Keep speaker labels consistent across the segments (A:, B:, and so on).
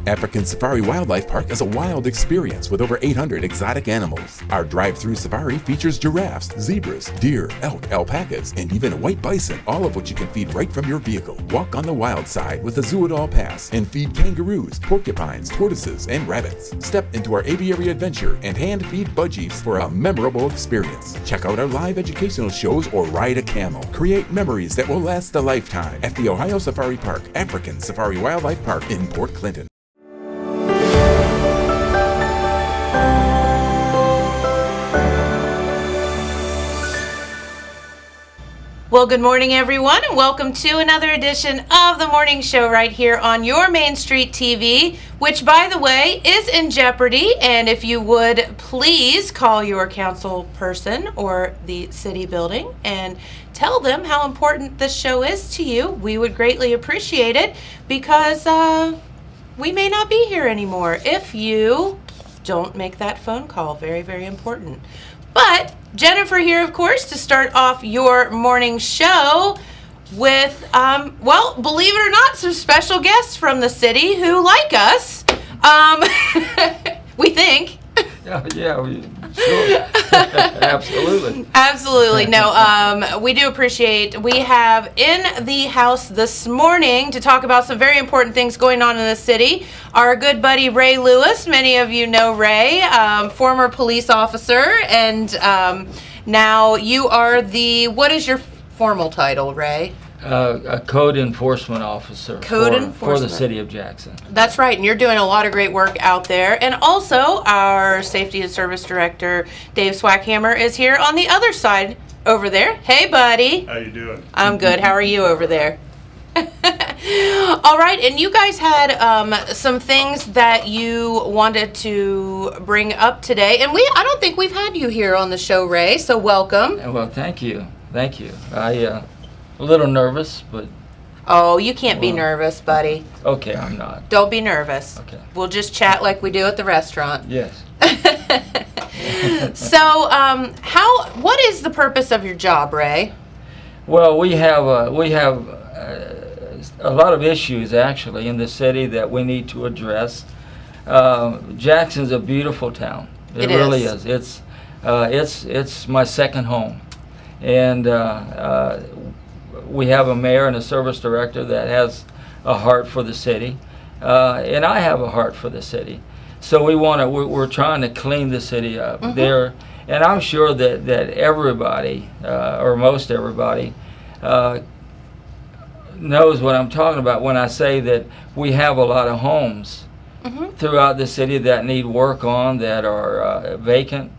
A: African Safari Wildlife Park is a wild experience with over 800 exotic animals. Our drive-through safari features giraffes, zebras, deer, elk, alpacas, and even a white bison, all of which you can feed right from your vehicle. Walk on the wild side with the Zoo-It-All Pass and feed kangaroos, porcupines, tortoises, and rabbits. Step into our aviary adventure and hand-feed budgies for a memorable experience. Check out our live educational shows or ride a camel. Create memories that will last a lifetime at the Ohio Safari Park, African Safari Wildlife Park in Port Clinton.
B: Well, good morning, everyone, and welcome to another edition of the morning show right here on your Main Street TV, which, by the way, is in jeopardy. And if you would please call your council person or the city building and tell them how important this show is to you, we would greatly appreciate it, because we may not be here anymore if you don't make that phone call. Very, very important. But Jennifer here, of course, to start off your morning show with, well, believe it or not, some special guests from the city who like us. We think.
C: Yeah, sure. Absolutely.
B: Absolutely. No, we do appreciate. We have in the house this morning to talk about some very important things going on in the city. Our good buddy Ray Lewis. Many of you know Ray, former police officer, and now you are the, what is your formal title, Ray?
C: A code enforcement officer for the city of Jackson.
B: That's right, and you're doing a lot of great work out there. And also, our safety and service director, Dave Swackhammer, is here on the other side over there. Hey, buddy.
D: How you doing?
B: I'm good. How are you over there? All right, and you guys had some things that you wanted to bring up today, and I don't think we've had you here on the show, Ray, so welcome.
C: Well, thank you. A little nervous, but...
B: Oh, you can't be nervous, buddy.
C: Okay, I'm not.
B: Don't be nervous.
C: Okay.
B: We'll just chat like we do at the restaurant.
C: Yes.
B: So, what is the purpose of your job, Ray?
C: Well, we have a lot of issues, actually, in the city that we need to address. Jackson's a beautiful town. It really is. It's my second home. And we have a mayor and a service director that has a heart for the city, and I have a heart for the city. So we're trying to clean the city up there, and I'm sure that everybody, or most everybody, knows what I'm talking about when I say that we have a lot of homes throughout the city that need work on, that are vacant.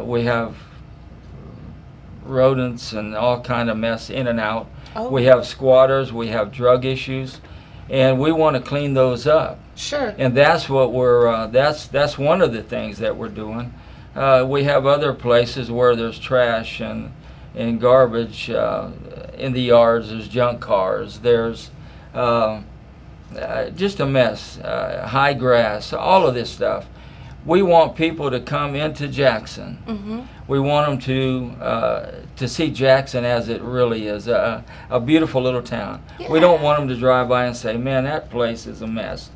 C: We have rodents and all kind of mess in and out. Oh. We have squatters, we have drug issues, and we want to clean those up.
B: Sure.
C: And that's what we're that's one of the things that we're doing. We have other places where there's trash and garbage in the yards. There's junk cars, there's just a mess, high grass, all of this stuff. We want people to come into Jackson. We want them to see Jackson as it really is, a beautiful little town. Yeah. We don't want them to drive by and say, "Man, that place is a mess.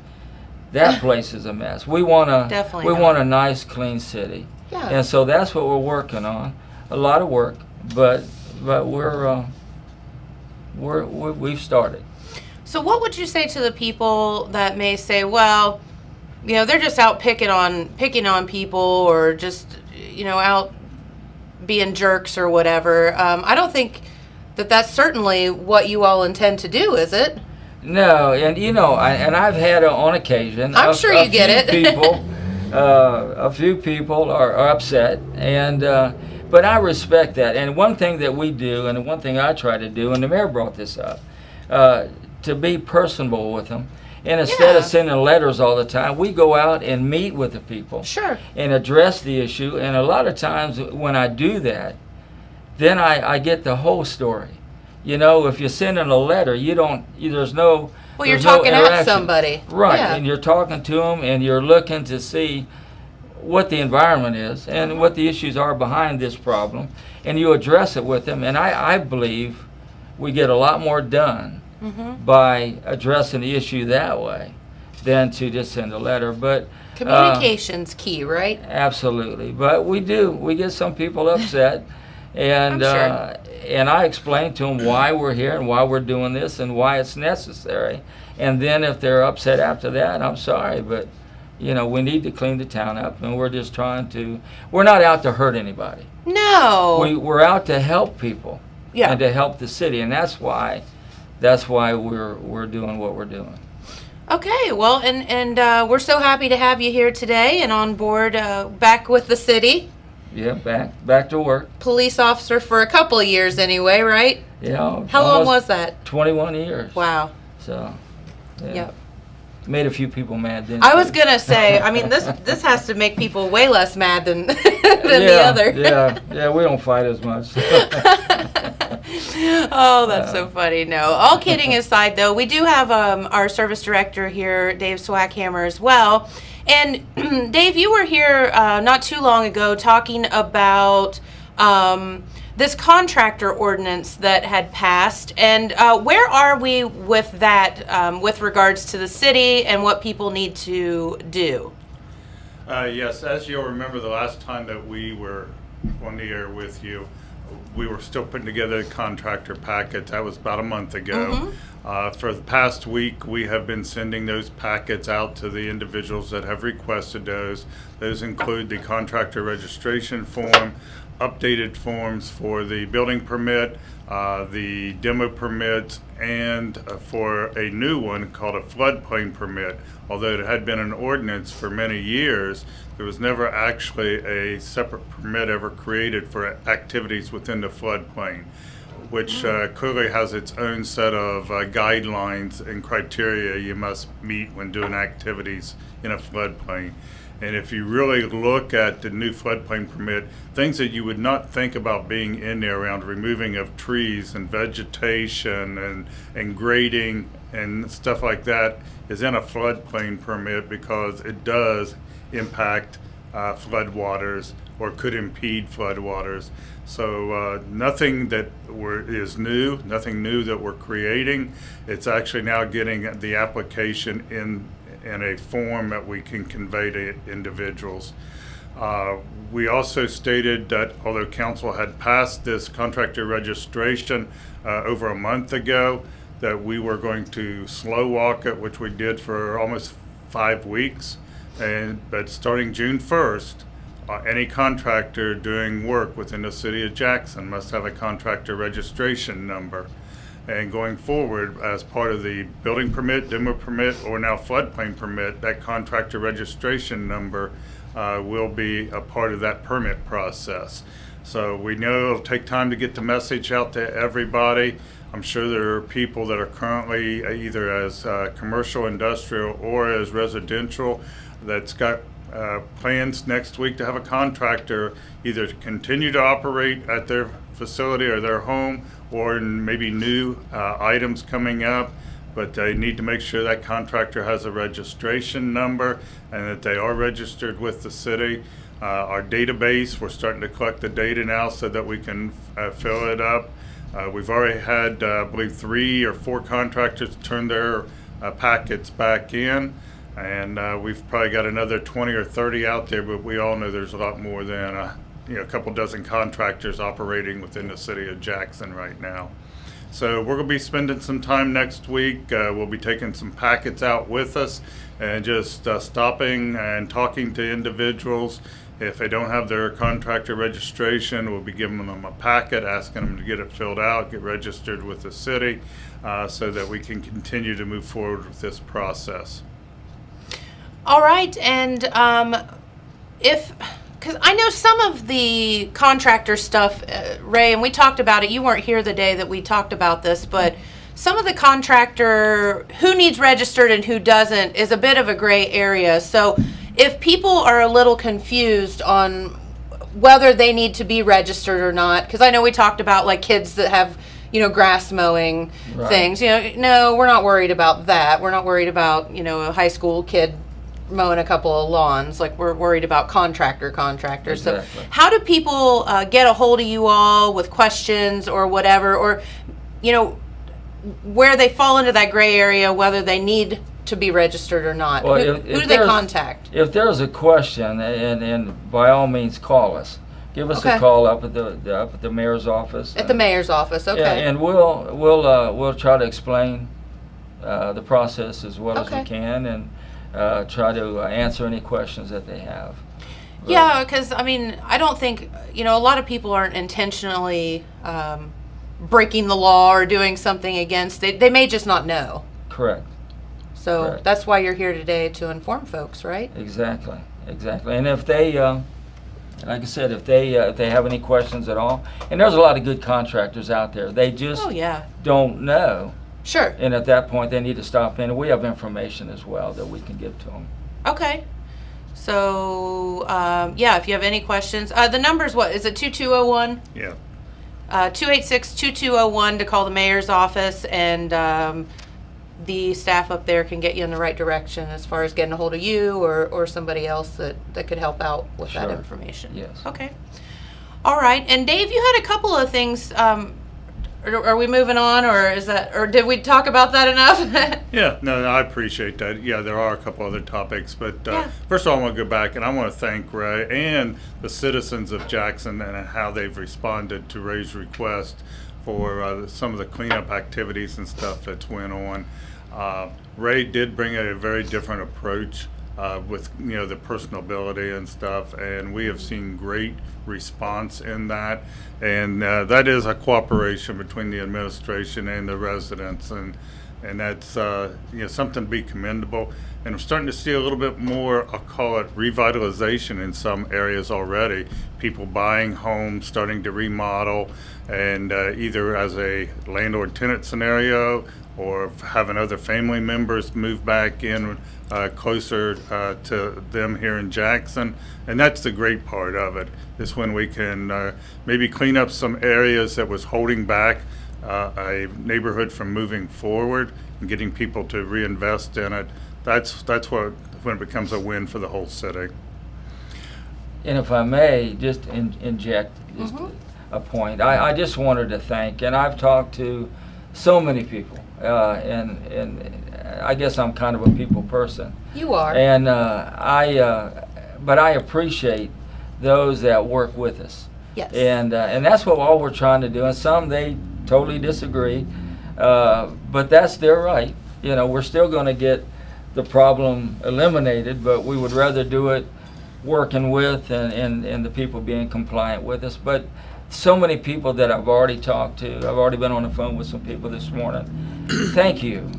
C: That place is a mess." We want a nice, clean city. Yeah. And so that's what we're working on. A lot of work, but we've started.
B: So what would you say to the people that may say, well, you know, they're just out picking on people, or just, you know, out being jerks or whatever? I don't think that's certainly what you all intend to do, is it?
C: No, and you know, I've had on occasion.
B: I'm sure you get it.
C: A few people are upset, and but I respect that. And one thing that we do, and one thing I try to do, and the mayor brought this up, to be personable with them. And instead of sending letters all the time, we go out and meet with the people. Sure. And address the issue. And a lot of times when I do that, then I get the whole story. You know, if you send in a letter, there's no
B: Well, you're talking at somebody.
C: Right. Yeah. And you're talking to them, and you're looking to see what the environment is and what the issues are behind this problem. And you address it with them. And I believe we get a lot more done by addressing the issue that way than to just send a letter. But
B: Communication's key, right?
C: absolutely. But we get some people upset, and
B: I'm sure.
C: and I explain to them why we're here and why we're doing this and why it's necessary. And then if they're upset after that, I'm sorry, but we need to clean the town up, and we're just we're not out to hurt anybody.
B: No.
C: We're out to help people.
B: Yeah.
C: And to help the city, and that's why we're doing what we're doing.
B: Okay, well, and we're so happy to have you here today and on board, back with the city.
C: Yeah, back to work.
B: Police officer for a couple of years anyway, right?
C: Yeah.
B: How long was that?
C: 21 years.
B: Wow.
C: So, yeah.
B: Yep.
C: Made a few people mad, didn't
B: I
C: it?
B: was gonna say, I mean, this has to make people way less mad than the other.
C: Yeah, we don't fight as much.
B: Oh, that's so funny. No, all kidding aside, though, we do have our service director here, Dave Swackhammer, as well. And Dave, you were here not too long ago talking about this contractor ordinance that had passed. And where are we with that with regards to the city and what people need to do?
D: Yes, as you'll remember, the last time that we were on the air with you, we were still putting together a contractor packet. That was about a month ago. For the past week, we have been sending those packets out to the individuals that have requested those. Those include the contractor registration form, updated forms for the building permit, the demo permits, and for a new one called a floodplain permit. Although it had been an ordinance for many years, there was never actually a separate permit ever created for activities within the floodplain, which clearly has its own set of guidelines and criteria you must meet when doing activities in a floodplain. And if you really look at the new floodplain permit, things that you would not think about being in there around removing of trees and vegetation and grading and stuff like that is in a floodplain permit because it does impact floodwaters or could impede floodwaters. So nothing that is new, nothing new that we're creating. It's actually now getting the application in a form that we can convey to individuals. We also stated that although council had passed this contractor registration over a month ago, that we were going to slow walk it, which we did for almost 5 weeks. But starting June 1st, any contractor doing work within the city of Jackson must have a contractor registration number. And going forward, as part of the building permit, demo permit, or now floodplain permit, that contractor registration number will be a part of that permit process. So we know it'll take time to get the message out to everybody. I'm sure there are people that are currently either as commercial, industrial, or as residential that's got plans next week to have a contractor either to continue to operate at their facility or their home, or maybe new items coming up, but they need to make sure that contractor has a registration number and that they are registered with the city. Our database, we're starting to collect the data now so that we can fill it up. We've already had, I believe, 3 or 4 contractors turn their packets back in, and we've probably got another 20 or 30 out there, but we all know there's a lot more than a couple dozen contractors operating within the city of Jackson right now. So we're going to be spending some time next week. We'll be taking some packets out with us and just stopping and talking to individuals. If they don't have their contractor registration, we'll be giving them a packet, asking them to get it filled out, get registered with the city, so that we can continue to move forward with this process.
B: All right, and because I know some of the contractor stuff, Ray, and we talked about it. You weren't here the day that we talked about this, but some of the contractor, who needs registered and who doesn't, is a bit of a gray area. So if people are a little confused on whether they need to be registered or not, because I know we talked about like kids that have, grass mowing things. No, we're not worried about that. We're not worried about, a high school kid mowing a couple of lawns. Like, we're worried about contractors.
C: Exactly.
B: So how do people get a hold of you all with questions or whatever, or where they fall into that gray area, whether they need to be registered or not?
C: Well,
B: who
C: if
B: do they
C: there's-
B: contact?
C: If there's a question, and by all means call us. Give us
B: Okay.
C: a call up at the mayor's office.
B: At the mayor's office, okay.
C: Yeah, and we'll try to explain the process as well as
B: Okay.
C: we can, and try to answer any questions that they have. But-
B: Yeah, because I mean, I don't think, a lot of people aren't intentionally breaking the law or doing something against it. They may just not know.
C: Correct.
B: So
C: Correct.
B: that's why you're here today, to inform folks, right?
C: Exactly. And if they, like I said, if they have any questions at all, and there's a lot of good contractors out there, they just
B: Oh, yeah.
C: don't know,
B: Sure.
C: and at that point they need to stop in. We have information as well that we can give to them.
B: Okay. So, yeah, if you have any questions, the number's what? Is it 2201?
D: Yeah.
B: 286-2201 to call the mayor's office, and the staff up there can get you in the right direction as far as getting a hold of you or somebody else that could help out with that
C: Sure.
B: information.
C: Yes.
B: Okay. All right. And Dave, you had a couple of things. Are we moving on, or did we talk about that enough?
D: Yeah, no, I appreciate that. Yeah, there are a couple other topics, but
B: Yeah.
D: first of all, I want to go back and I want to thank Ray and the citizens of Jackson and how they've responded to Ray's request for some of the cleanup activities and stuff that's went on. Ray did bring a very different approach with the personability and stuff, and we have seen great response in that, and that is a cooperation between the administration and the residents, and that's something to be commendable. And we're starting to see a little bit more, I'll call it revitalization in some areas already. People buying homes, starting to remodel, and either as a landlord-tenant scenario or having other family members move back in closer to them here in Jackson. And that's the great part of it, is when we can maybe clean up some areas that was holding back a neighborhood from moving forward and getting people to reinvest in it. That's when it becomes a win for the whole city.
C: And if I may just inject just a point, I just wanted to thank, and I've talked to so many people, and I guess I'm kind of a people person.
B: You are.
C: And but I appreciate those that work with us.
B: Yes.
C: And that's what all we're trying to do. And some they totally disagree, but that's their right. We're still going to get the problem eliminated, but we would rather do it working with and the people being compliant with us. But so many people that I've already talked to, I've already been on the phone with some people this morning. Thank you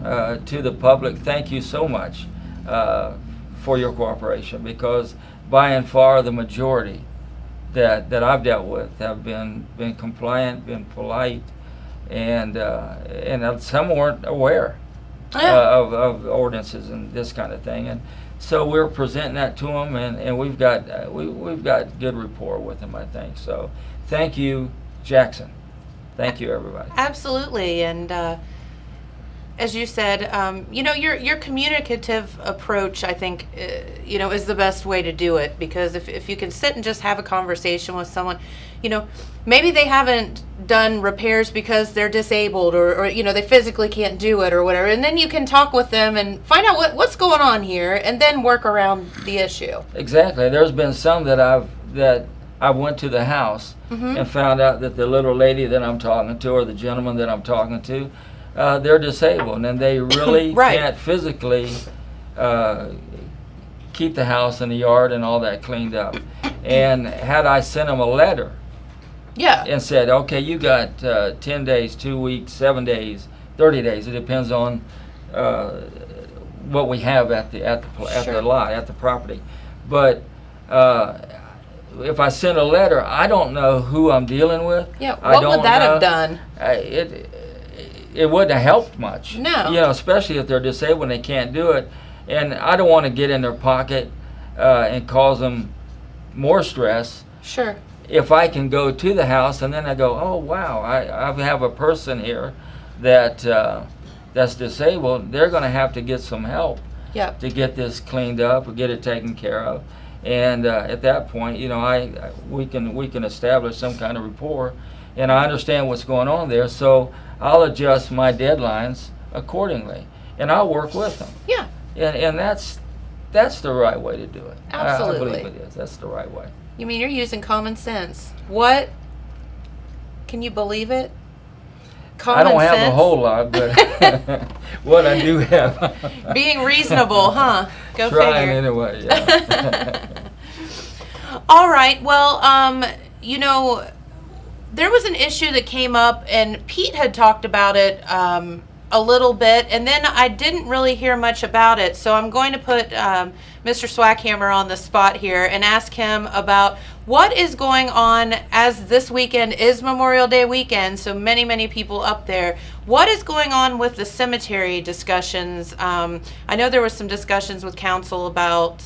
C: to the public. Thank you so much for your cooperation, because by and far the majority that I've dealt with have been compliant, been polite, and some weren't aware of ordinances and this kind of thing. And so we're presenting that to them, and we've got good rapport with them, I think. So thank you, Jackson. Thank you, everybody.
B: Absolutely. And as you said, your communicative approach, I think, is the best way to do it, because if you can sit and just have a conversation with someone, maybe they haven't done repairs because they're disabled or they physically can't do it or whatever, and then you can talk with them and find out what's going on here and then work around the issue.
C: Exactly. There's been some that I went to the house and found out that the little lady that I'm talking to or the gentleman that I'm talking to, they're disabled and they really
B: Right.
C: can't physically keep the house and the yard and all that cleaned up. And had I sent them a letter
B: Yeah.
C: and said, okay, you got 10 days, 2 weeks, 7 days, 30 days, it depends on what we have at the
B: Sure.
C: lot, at the property. But if I send a letter, I don't know who I'm dealing with.
B: Yeah.
C: I
B: What
C: don't
B: would that
C: know.
B: have done?
C: It wouldn't have helped much.
B: No.
C: Especially if they're disabled and they can't do it. And I don't want to get in their pocket and cause them more stress.
B: Sure.
C: If I can go to the house and then I go, oh wow, I have a person here that's disabled, they're going to have to get some help
B: Yep.
C: to get this cleaned up or get it taken care of. And at that point, we can establish some kind of rapport, and I understand what's going on there, so I'll adjust my deadlines accordingly, and I'll work with them.
B: Yeah.
C: And that's the right way to do it.
B: Absolutely.
C: I believe it is. That's the right way.
B: You mean you're using common sense? What? Can you believe it? Common
C: I don't have
B: sense?
C: a whole lot, but what I do have.
B: Being reasonable, huh? Go
C: Trying
B: figure.
C: anyway, yeah.
B: All right. Well, there was an issue that came up, and Pete had talked about it a little bit, and then I didn't really hear much about it. So I'm going to put Mr. Swackhammer on the spot here and ask him about what is going on, as this weekend is Memorial Day weekend, so many people up there. What is going on with the cemetery discussions? I know there was some discussions with council about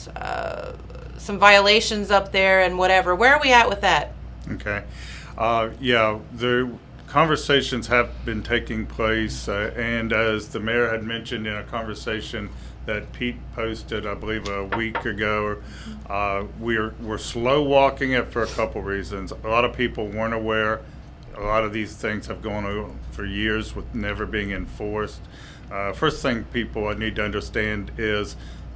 B: some violations up there and whatever. Where are we at with that?
D: Okay. Yeah, the conversations have been taking place, and as the mayor had mentioned in a conversation that Pete posted, I believe a week ago, we're slow walking it for a couple reasons. A lot of people weren't aware. A lot of these things have gone on for years with never being enforced. First thing people need to understand is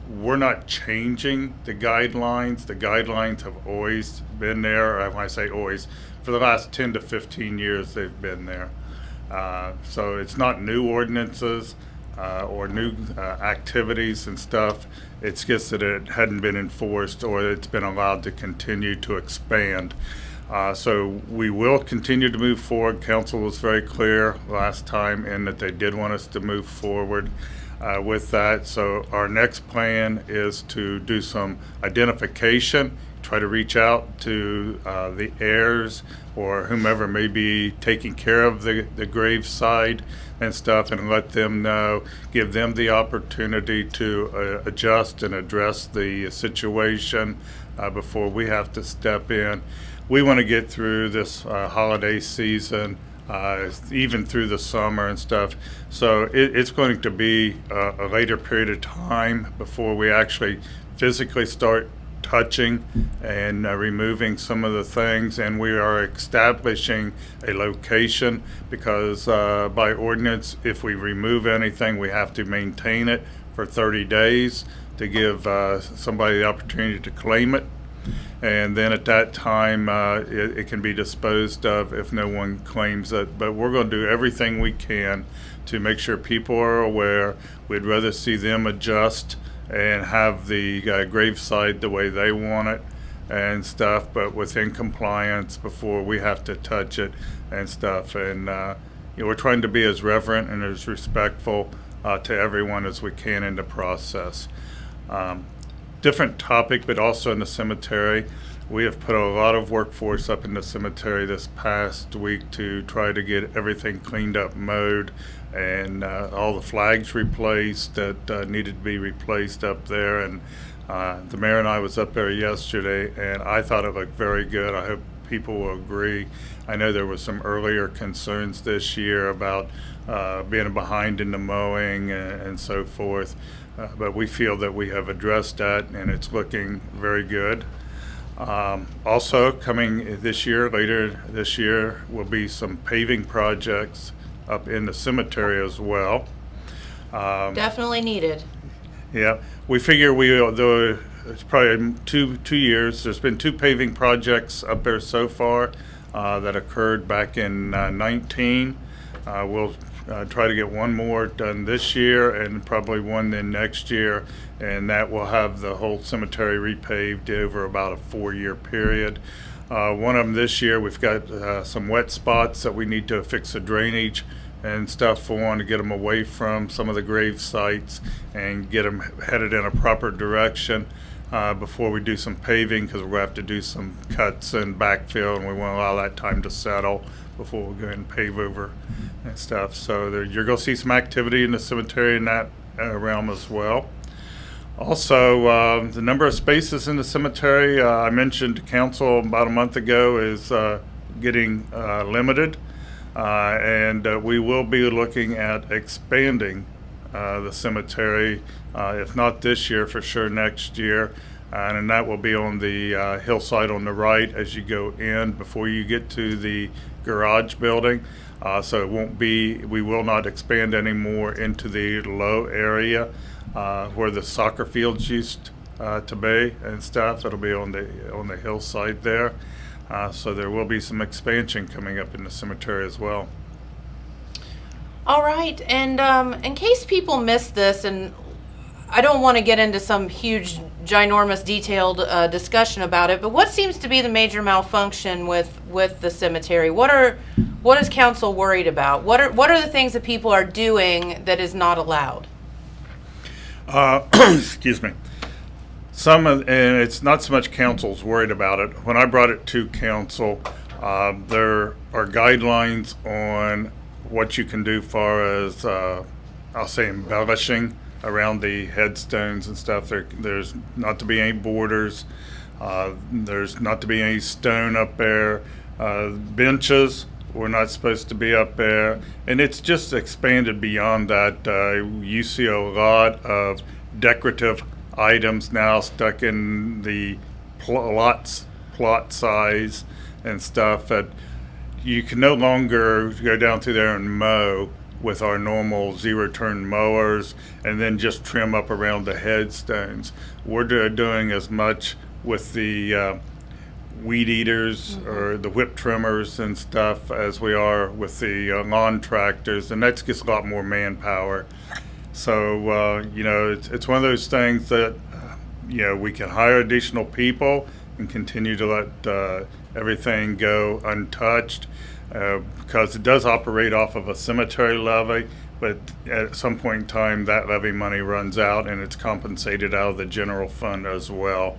D: we're not changing the guidelines. The guidelines have always been there. When I say always, for the last 10 to 15 years they've been there. So it's not new ordinances or new activities and stuff. It's just that it hadn't been enforced, or it's been allowed to continue to expand. So we will continue to move forward. Council was very clear last time in that they did want us to move forward with that. So our next plan is to do some identification, try to reach out to the heirs or whomever may be taking care of the graveside and stuff, and let them know, give them the opportunity to adjust and address the situation before we have to step in. We want to get through this holiday season, even through the summer and stuff. So it's going to be a later period of time before we actually physically start touching and removing some of the things, and we are establishing a location because by ordinance, if we remove anything, we have to maintain it for 30 days to give somebody the opportunity to claim it. And then at that time, it can be disposed of if no one claims it. But we're going to do everything we can to make sure people are aware. We'd rather see them adjust and have the graveside the way they want it and stuff, but within compliance before we have to touch it and stuff. And we're trying to be as reverent and as respectful to everyone as we can in the process. Different topic, but also in the cemetery. We have put a lot of workforce up in the cemetery this past week to try to get everything cleaned up, mowed, and all the flags replaced that needed to be replaced up there. And the mayor and I was up there yesterday, and I thought it looked very good. I hope people will agree. I know there was some earlier concerns this year about being behind in the mowing and so forth. But we feel that we have addressed that, and it's looking very good. Also coming this year, later this year, will be some paving projects up in the cemetery as well.
B: Definitely needed.
D: Yeah, we figure though it's probably two years. There's been 2 paving projects up there so far that occurred back in 19. We'll try to get one more done this year and probably one then next year, and that will have the whole cemetery repaved over about a 4-year period. One of them this year, we've got some wet spots that we need to fix the drainage and stuff on to get them away from some of the grave sites and get them headed in a proper direction before we do some paving, because we'll have to do some cuts and backfill, and we want to allow that time to settle before we go ahead and pave over and stuff. So you're going to see some activity in the cemetery in that realm as well. Also, the number of spaces in the cemetery, I mentioned to council about a month ago, is getting limited. And we will be looking at expanding the cemetery, if not this year, for sure next year. and that will be on the hillside on the right as you go in before you get to the garage building. So it won't be, we will not expand anymore into the low area where the soccer fields used to be and stuff. It'll be on the hillside there. So there will be some expansion coming up in the cemetery as well.
B: All right, and in case people missed this, and I don't want to get into some huge, ginormous, detailed discussion about it, but what seems to be the major malfunction with the cemetery? What is council worried about? What are the things that people are doing that is not allowed?
D: Excuse me. And it's not so much council's worried about it. When I brought it to council, there are guidelines on what you can do far as, I'll say, embellishing around the headstones and stuff. There's not to be any borders. There's not to be any stone up there. Benches were not supposed to be up there. And it's just expanded beyond that. You see a lot of decorative items now stuck in the plot size and stuff that you can no longer go down through there and mow with our normal zero-turn mowers and then just trim up around the headstones. We're doing as much with the weed eaters or the whip trimmers and stuff as we are with the lawn tractors, and that gets a lot more manpower. So, it's one of those things that, we can hire additional people and continue to let everything go untouched because it does operate off of a cemetery levy, but at some point in time that levy money runs out and it's compensated out of the general fund as well.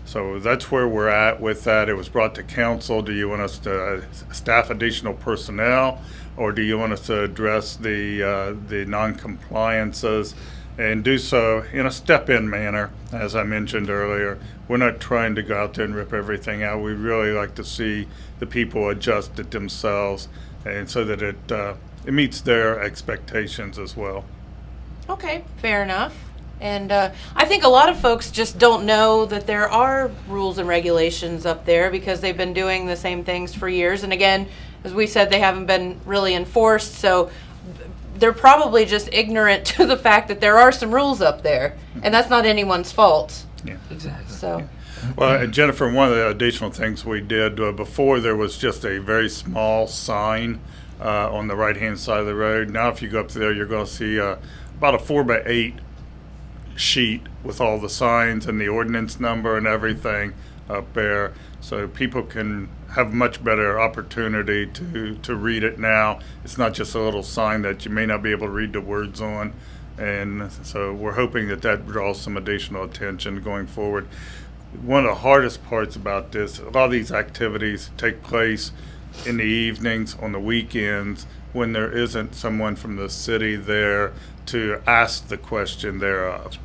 D: So that's where we're at with that. It was brought to council. Do you want us to staff additional personnel, or do you want us to address the non-compliances and do so in a step-in manner? As I mentioned earlier, we're not trying to go out there and rip everything out. We really like to see the people adjust it themselves, and so that it meets their expectations as well.
B: Okay, fair enough. And I think a lot of folks just don't know that there are rules and regulations up there because they've been doing the same things for years. And again, as we said, they haven't been really enforced. So they're probably just ignorant to the fact that there are some rules up there. And that's not anyone's fault.
D: Yeah,
C: Exactly.
B: So.
D: yeah. Well, Jennifer, one of the additional things we did before, there was just a very small sign on the right-hand side of the road. Now, if you go up there, you're going to see about a 4x8 sheet with all the signs and the ordinance number and everything up there, so people can have much better opportunity to read it now. It's not just a little sign that you may not be able to read the words on, and so we're hoping that draws some additional attention going forward. One of the hardest parts about this, a lot of these activities take place in the evenings, on the weekends, when there isn't someone from the city there to ask the question thereof.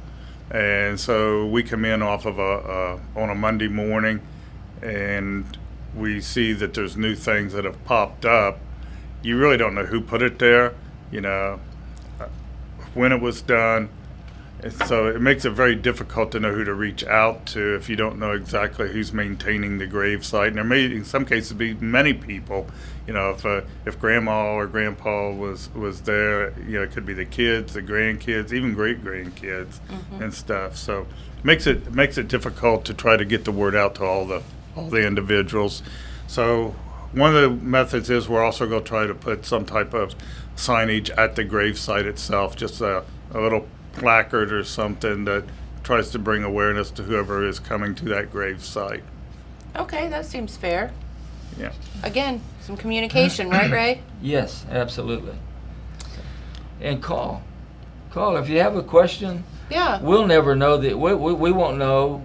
D: And so we come in off of on a Monday morning, and we see that there's new things that have popped up. You really don't know who put it there, when it was done. And so it makes it very difficult to know who to reach out to if you don't know exactly who's maintaining the gravesite. And there may, in some cases, be many people. If grandma or grandpa was there, it could be the kids, the grandkids, even great grandkids and stuff. So it makes it difficult to try to get the word out to all the individuals. So one of the methods is we're also going to try to put some type of signage at the gravesite itself, just a little placard or something that tries to bring awareness to whoever is coming to that gravesite.
B: Okay, that seems fair.
D: Yeah.
B: Again, some communication, right, Ray?
C: Yes, absolutely. And call if you have a question.
B: Yeah.
C: We'll never know that we won't know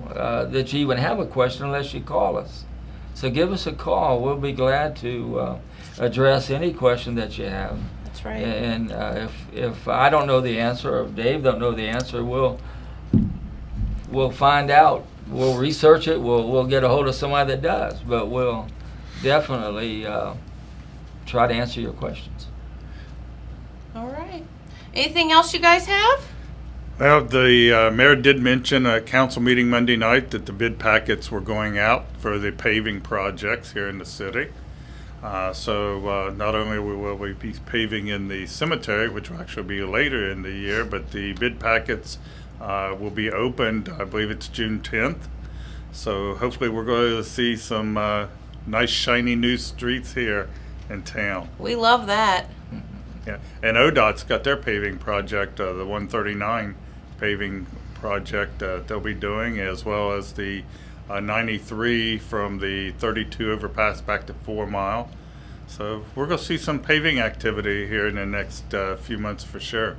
C: that you even have a question unless you call us. So give us a call. We'll be glad to address any question that you have.
B: That's right.
C: And if I don't know the answer, or if Dave don't know the answer, we'll find out. We'll research it. We'll get a hold of somebody that does. But we'll definitely try to answer your questions.
B: All right. Anything else you guys have?
D: Well, the mayor did mention at council meeting Monday night that the bid packets were going out for the paving projects here in the city. So not only will we be paving in the cemetery, which will actually be later in the year, but the bid packets will be opened, I believe it's June 10th. So hopefully we're going to see some nice shiny new streets here in town.
B: We love that.
D: Yeah, and ODOT's got their paving project, the 139 paving project they'll be doing, as well as the 93 from the 32 overpass back to 4 Mile. So we're going to see some paving activity here in the next few months for sure.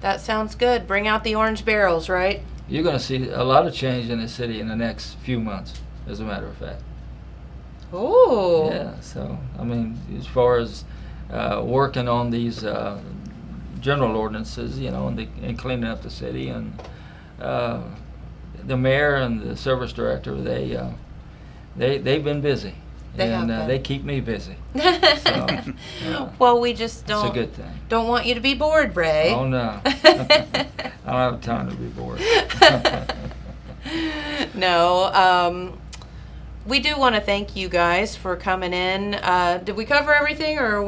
B: That sounds good. Bring out the orange barrels, right?
C: You're going to see a lot of change in the city in the next few months, as a matter of fact.
B: Ooh.
C: Yeah, so, I mean, as far as working on these general ordinances, you know, and cleaning up the city, and the mayor and the service director, they've been busy.
B: They have been.
C: They keep me busy. So, yeah,
B: Well, we just
C: it's a
B: don't
C: good thing.
B: don't want you to be bored, Ray.
C: Oh, no. I don't have time to be bored.
B: No, we do want to thank you guys for coming in. Did we cover everything, or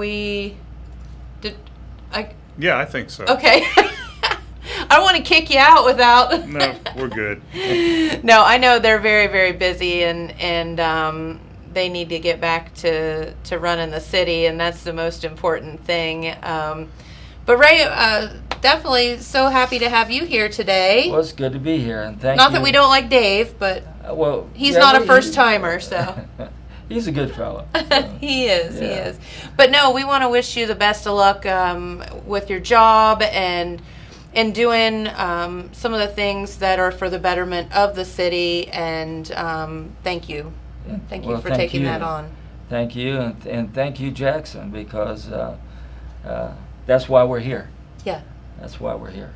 D: Yeah, I think so.
B: Okay. I don't want to kick you out without.
D: No, we're good.
B: No, I know they're very, very busy, and they need to get back to running the city, and that's the most important thing. But Ray, definitely so happy to have you here today.
C: Well, it's good to be here, and thank you.
B: Not that we don't like Dave, but
C: well,
B: he's
C: yeah,
B: not a first timer, so.
C: He's a good fellow.
B: He is.
C: Yeah.
B: But no, we want to wish you the best of luck with your job and doing some of the things that are for the betterment of the city. And thank you.
C: Yeah.
B: Thank you
C: Well,
B: for
C: thank
B: taking
C: you.
B: that on.
C: Thank you, and thank you, Jackson, because that's why we're here.
B: Yeah,
C: That's why we're here.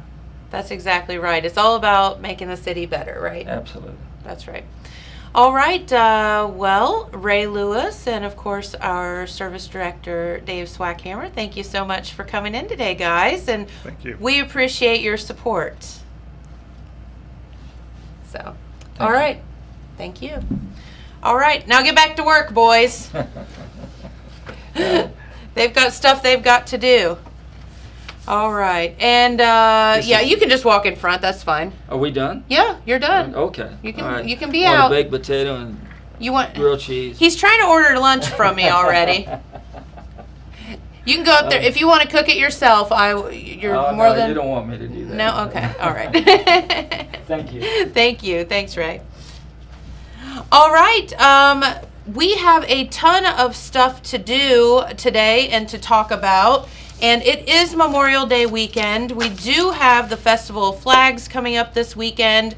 B: that's exactly right. It's all about making the city better, right?
C: Absolutely.
B: That's right. All right. Well, Ray Lewis and, of course, our service director, Dave Swackhammer, thank you so much for coming in today, guys. And
D: Thank you.
B: we appreciate your support. So, all
C: you.
B: right. Thank you. All right. Now get back to work, boys. They've got stuff they've got to do. All right. And, yeah, you can just walk in front. That's fine.
C: Are we done?
B: Yeah, you're done.
C: Okay.
B: You can-
C: All right.
B: you can be
C: Want
B: out.
C: a baked potato and
B: You want...
C: grilled cheese.
B: He's trying to order lunch from me already. You can go up there if you want to cook it yourself. You're
C: Oh,
B: more
C: no,
B: than
C: you don't want me to do that.
B: no. Okay, all right.
C: Thank you.
B: Thank you. Thanks, Ray. All right. We have a ton of stuff to do today and to talk about. And it is Memorial Day weekend. We do have the Festival of Flags coming up this weekend.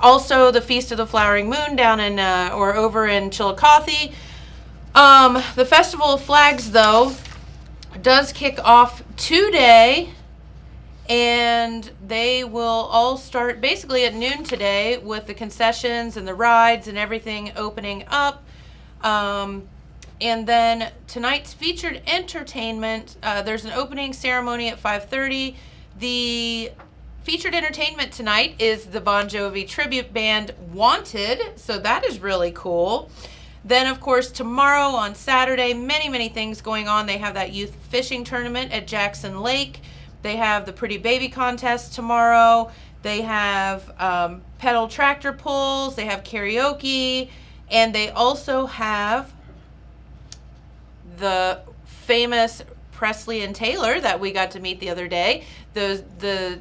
B: Also, the Feast of the Flowering Moon down in or over in Chillicothe. The Festival of Flags, though, does kick off today, and they will all start basically at noon today with the concessions and the rides and everything opening up. And then tonight's featured entertainment, there's an opening ceremony at 5:30. The featured entertainment tonight is the Bon Jovi tribute band Wanted, so that is really cool. Then, of course, tomorrow on Saturday, many, many things going on. They have that youth fishing tournament at Jackson Lake. They have the Pretty Baby contest tomorrow. They have pedal tractor pulls. They have karaoke. And they also have the famous Presley and Taylor that we got to meet the other day. The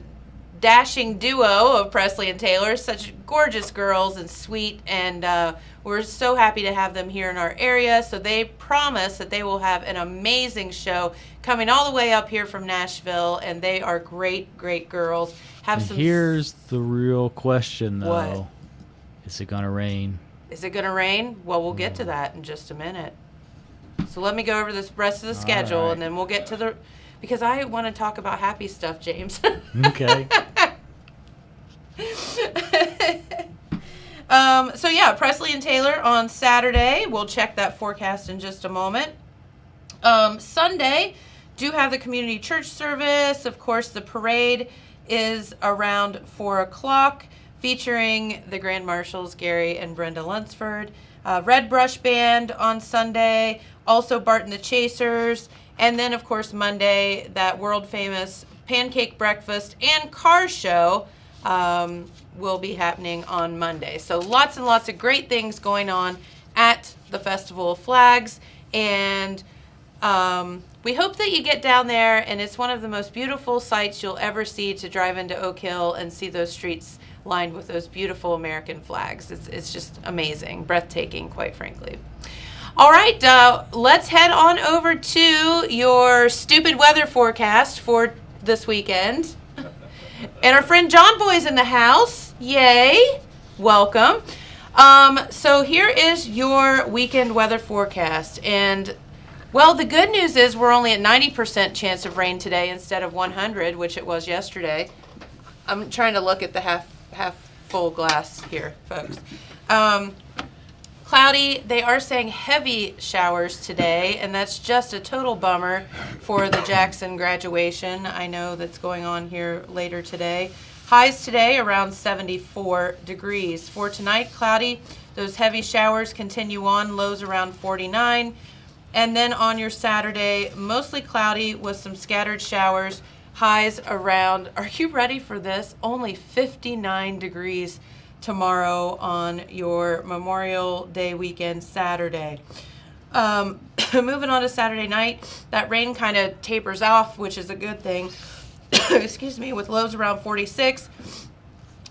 B: dashing duo of Presley and Taylor, such gorgeous girls and sweet, and we're so happy to have them here in our area. So they promise that they will have an amazing show coming all the way up here from Nashville, and they are great, great girls. Have
E: And
B: some.
E: here's the real question, though.
B: What?
E: Is it gonna rain?
B: Is it going to rain? Well, we'll get to that in just a minute. So let me go over the rest of the schedule,
E: right.
B: and then we'll get to the, because I want to talk about happy stuff, James.
E: Okay.
B: So yeah, Presley and Taylor on Saturday. We'll check that forecast in just a moment. Sunday, do have the community church service, of course, the parade is around 4 o'clock, featuring the Grand Marshals, Gary and Brenda Lunsford. Red Brush Band on Sunday, also Barton the Chasers, and then, of course, Monday, that world-famous pancake breakfast and car show will be happening on Monday. So lots and lots of great things going on at the Festival of Flags, and we hope that you get down there, and it's one of the most beautiful sights you'll ever see, to drive into Oak Hill and see those streets lined with those beautiful American flags. It's just amazing, breathtaking, quite frankly. All right, let's head on over to your stupid weather forecast for this weekend. And our friend John Boy's in the house. Yay, welcome. So here is your weekend weather forecast. And, well, the good news is we're only at 90% chance of rain today instead of 100, which it was yesterday. I'm trying to look at the half full glass here, folks. Cloudy, they are saying heavy showers today, and that's just a total bummer for the Jackson graduation. I know that's going on here later today. Highs today around 74 degrees. For tonight, cloudy, those heavy showers continue on, lows around 49. And then on your Saturday, mostly cloudy with some scattered showers, highs around, are you ready for this? Only 59 degrees tomorrow on your Memorial Day weekend, Saturday. Moving on to Saturday night, that rain kind of tapers off, which is a good thing. Excuse me, with lows around 46.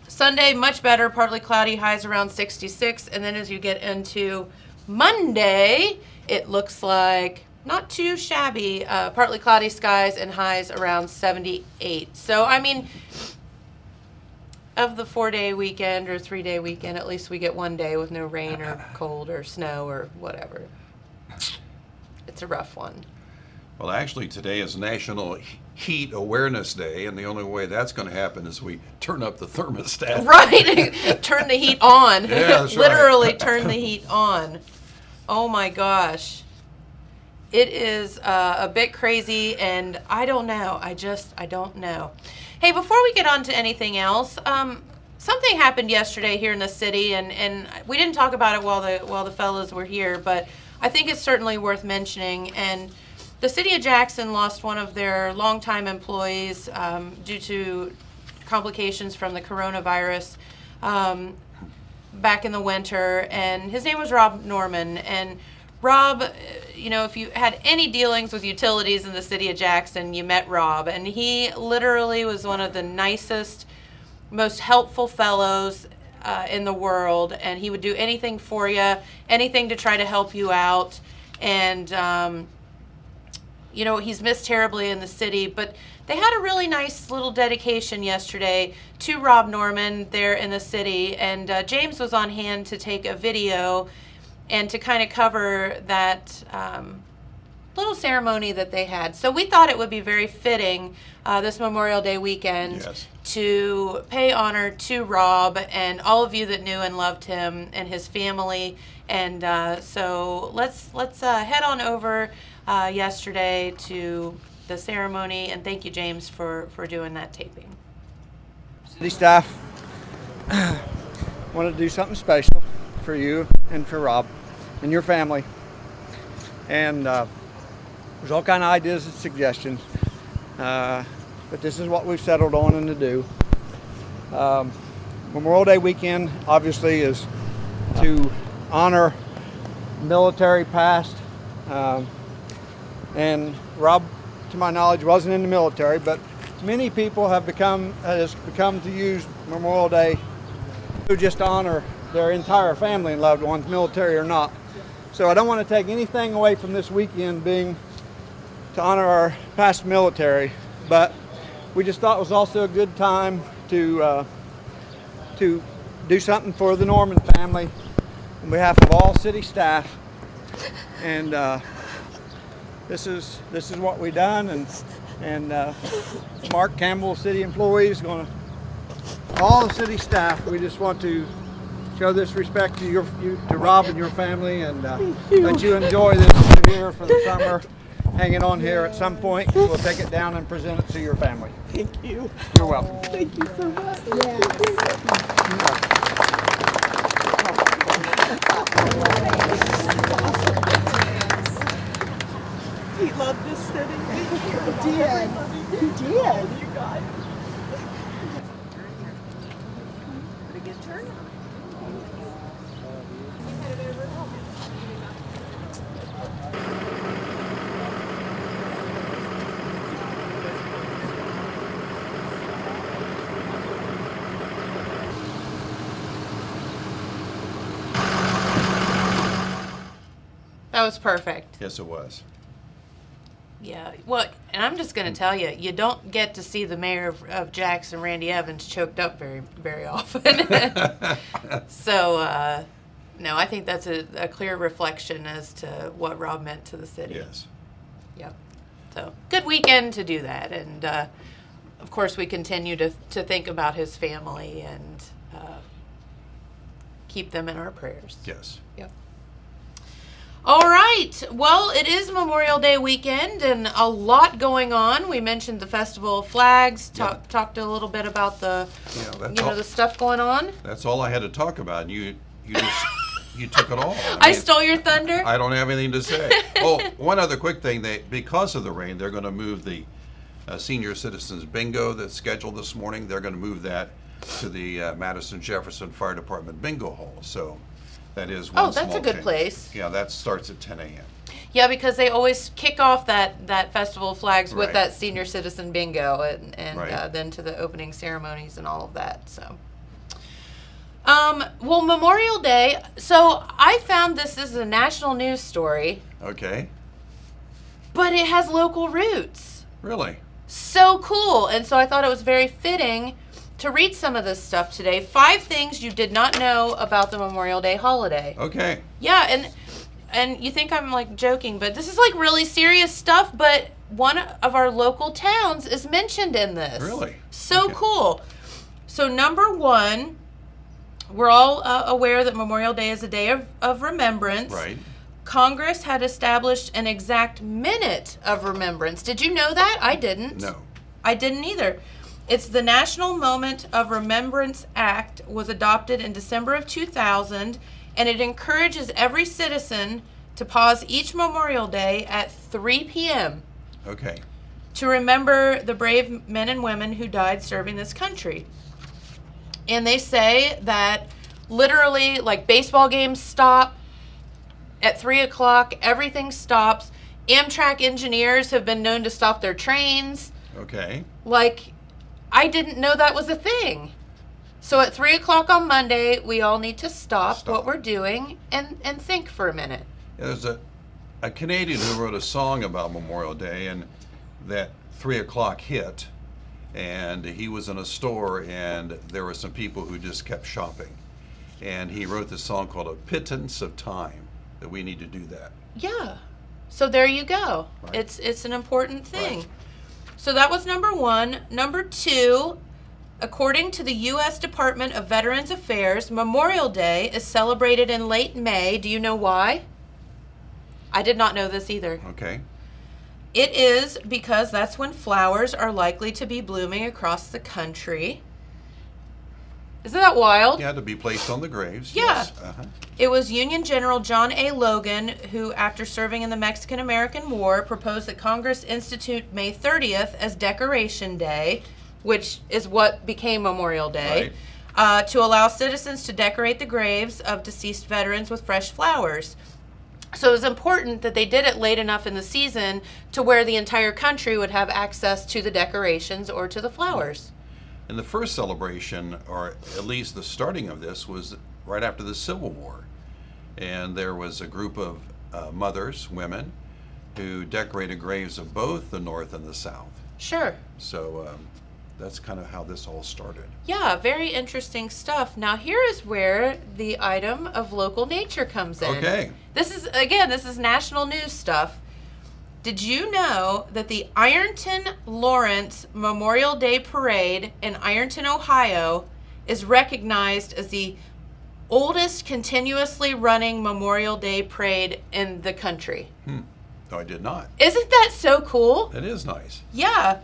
B: Sunday, much better, partly cloudy, highs around 66. And then as you get into Monday, it looks like not too shabby, partly cloudy skies and highs around 78. So, I mean, of the 4-day weekend or 3-day weekend, at least we get one day with no rain or cold or snow or whatever. It's a rough one.
F: Well, actually, today is National Heat Awareness Day, and the only way that's going to happen is we turn up the thermostat.
B: Right. Turn the heat on.
F: Yeah, that's
B: Literally
F: right.
B: turn the heat on. Oh my gosh. It is a bit crazy, and I don't know. I don't know. Hey, before we get on to anything else, something happened yesterday here in the city, and we didn't talk about it while the fellows were here, but I think it's certainly worth mentioning. And the city of Jackson lost one of their longtime employees due to complications from the coronavirus back in the winter, and his name was Rob Norman. And Rob, you know, if you had any dealings with utilities in the city of Jackson, you met Rob, and he literally was one of the nicest, most helpful fellows in the world, and he would do anything for you, anything to try to help you out. And you know, he's missed terribly in the city, but they had a really nice little dedication yesterday to Rob Norman there in the city, and James was on hand to take a video and to kind of cover that little ceremony that they had. So we thought it would be very fitting this Memorial Day weekend,
F: Yes,
B: to pay honor to Rob and all of you that knew and loved him and his family. And so let's head on over yesterday to the ceremony, and thank you, James, for doing that taping.
G: City staff wanted to do something special for you and for Rob and your family, and there's all kind of ideas and suggestions, but this is what we've settled on and to do. Memorial Day weekend obviously is to honor military past, and Rob, to my knowledge, wasn't in the military, but many people have become to use Memorial Day to just honor their entire family and loved ones, military or not. So I don't want to take anything away from this weekend being to honor our past military, but we just thought it was also a good time to do something for the Norman family on behalf of all city staff. And this is what we done, and Mark Campbell, city employees, all the city staff. We just want to show this respect to Rob and your family, and let you enjoy this here for the summer. hanging on here at some point. We'll take it down and present it to your family.
H: Thank you.
G: You're welcome.
H: Thank you so much. He loved this city. He did. You did. You guys. Pretty good turn.
B: That was perfect.
F: Yes, it was.
B: Yeah. Well, and I'm just going to tell you, you don't get to see the mayor of Jackson, Randy Evans, choked up very, very often. So, no, I think that's a clear reflection as to what Rob meant to the city.
F: Yes.
B: Yep. So, good weekend to do that. And, of course, we continue to think about his family and keep them in our prayers.
F: Yes.
B: Yep. All right. Well, it is Memorial Day weekend and a lot going on. We mentioned the Festival of Flags, talked a little bit about the, the stuff going on.
F: That's all I had to talk about. You just you took it all.
B: I stole your thunder.
F: I don't have anything to say. Oh, one other quick thing. Because of the rain, they're going to move the senior citizens bingo that's scheduled this morning. They're going to move that to the Madison Jefferson Fire Department bingo hall. So that is one
B: that's
F: small
B: a good
F: change.
B: place.
F: Yeah, that starts at 10 a.m.
B: Yeah, because they always kick off that Festival of Flags with
F: Right.
B: that senior citizen bingo and
F: Right.
B: then to the opening ceremonies and all of that. So, well, Memorial Day. So I found this is a national news story,
F: Okay.
B: but it has local roots.
F: Really?
B: So cool. And so I thought it was very fitting to read some of this stuff today. 5 things you did not know about the Memorial Day holiday.
F: Okay.
B: Yeah, and you think I'm like joking, but this is like really serious stuff, but one of our local towns is mentioned in this.
F: Really?
B: So
F: Okay.
B: cool. So number 1, we're all aware that Memorial Day is a day of remembrance.
F: Right.
B: Congress had established an exact minute of remembrance. Did you know that? I didn't.
F: No.
B: I didn't either. It's the National Moment of Remembrance Act was adopted in December of 2000, and it encourages every citizen to pause each Memorial Day at 3 p.m.
F: Okay.
B: to remember the brave men and women who died serving this country. And they say that literally, like, baseball games stop at 3 o'clock, everything stops. Amtrak engineers have been known to stop their trains.
F: Okay.
B: Like, I didn't know that was a thing. So at 3 o'clock on Monday, we all need to stop what we're doing and think for a minute.
F: Yeah, there's a Canadian who wrote a song about Memorial Day, and that 3 o'clock hit, and he was in a store, and there were some people who just kept shopping. And he wrote this song called A Pittance of Time, that we need to do that.
B: Yeah. So there you go.
F: Right.
B: It's an important thing.
F: Right.
B: So that was number 1. Number 2, according to the U.S. Department of Veterans Affairs, Memorial Day is celebrated in late May. Do you know why? I did not know this either.
F: Okay.
B: It is because that's when flowers are likely to be blooming across the country. Isn't that wild?
F: Yeah, to be placed on the graves.
B: Yeah.
F: Yes. Uh-huh.
B: It was Union General John A. Logan who, after serving in the Mexican-American War, proposed that Congress institute May 30th as Decoration Day, which is what became Memorial Day, to allow citizens to decorate the graves of deceased veterans with fresh flowers. So it was important that they did it late enough in the season to where the entire country would have access to the decorations or to the flowers.
F: And the first celebration, or at least the starting of this, was right after the Civil War. And there was a group of mothers, women, who decorated graves of both the North and the South.
B: Sure.
F: So that's kind of how this all started.
B: Yeah, very interesting stuff. Now here is where the item of local nature comes in.
F: Okay.
B: This is national news stuff. Did you know that the Ironton Lawrence Memorial Day Parade in Ironton, Ohio is recognized as the oldest continuously running Memorial Day parade in the country?
F: No, I did not.
B: Isn't that so cool?
F: It is nice.
B: Yeah.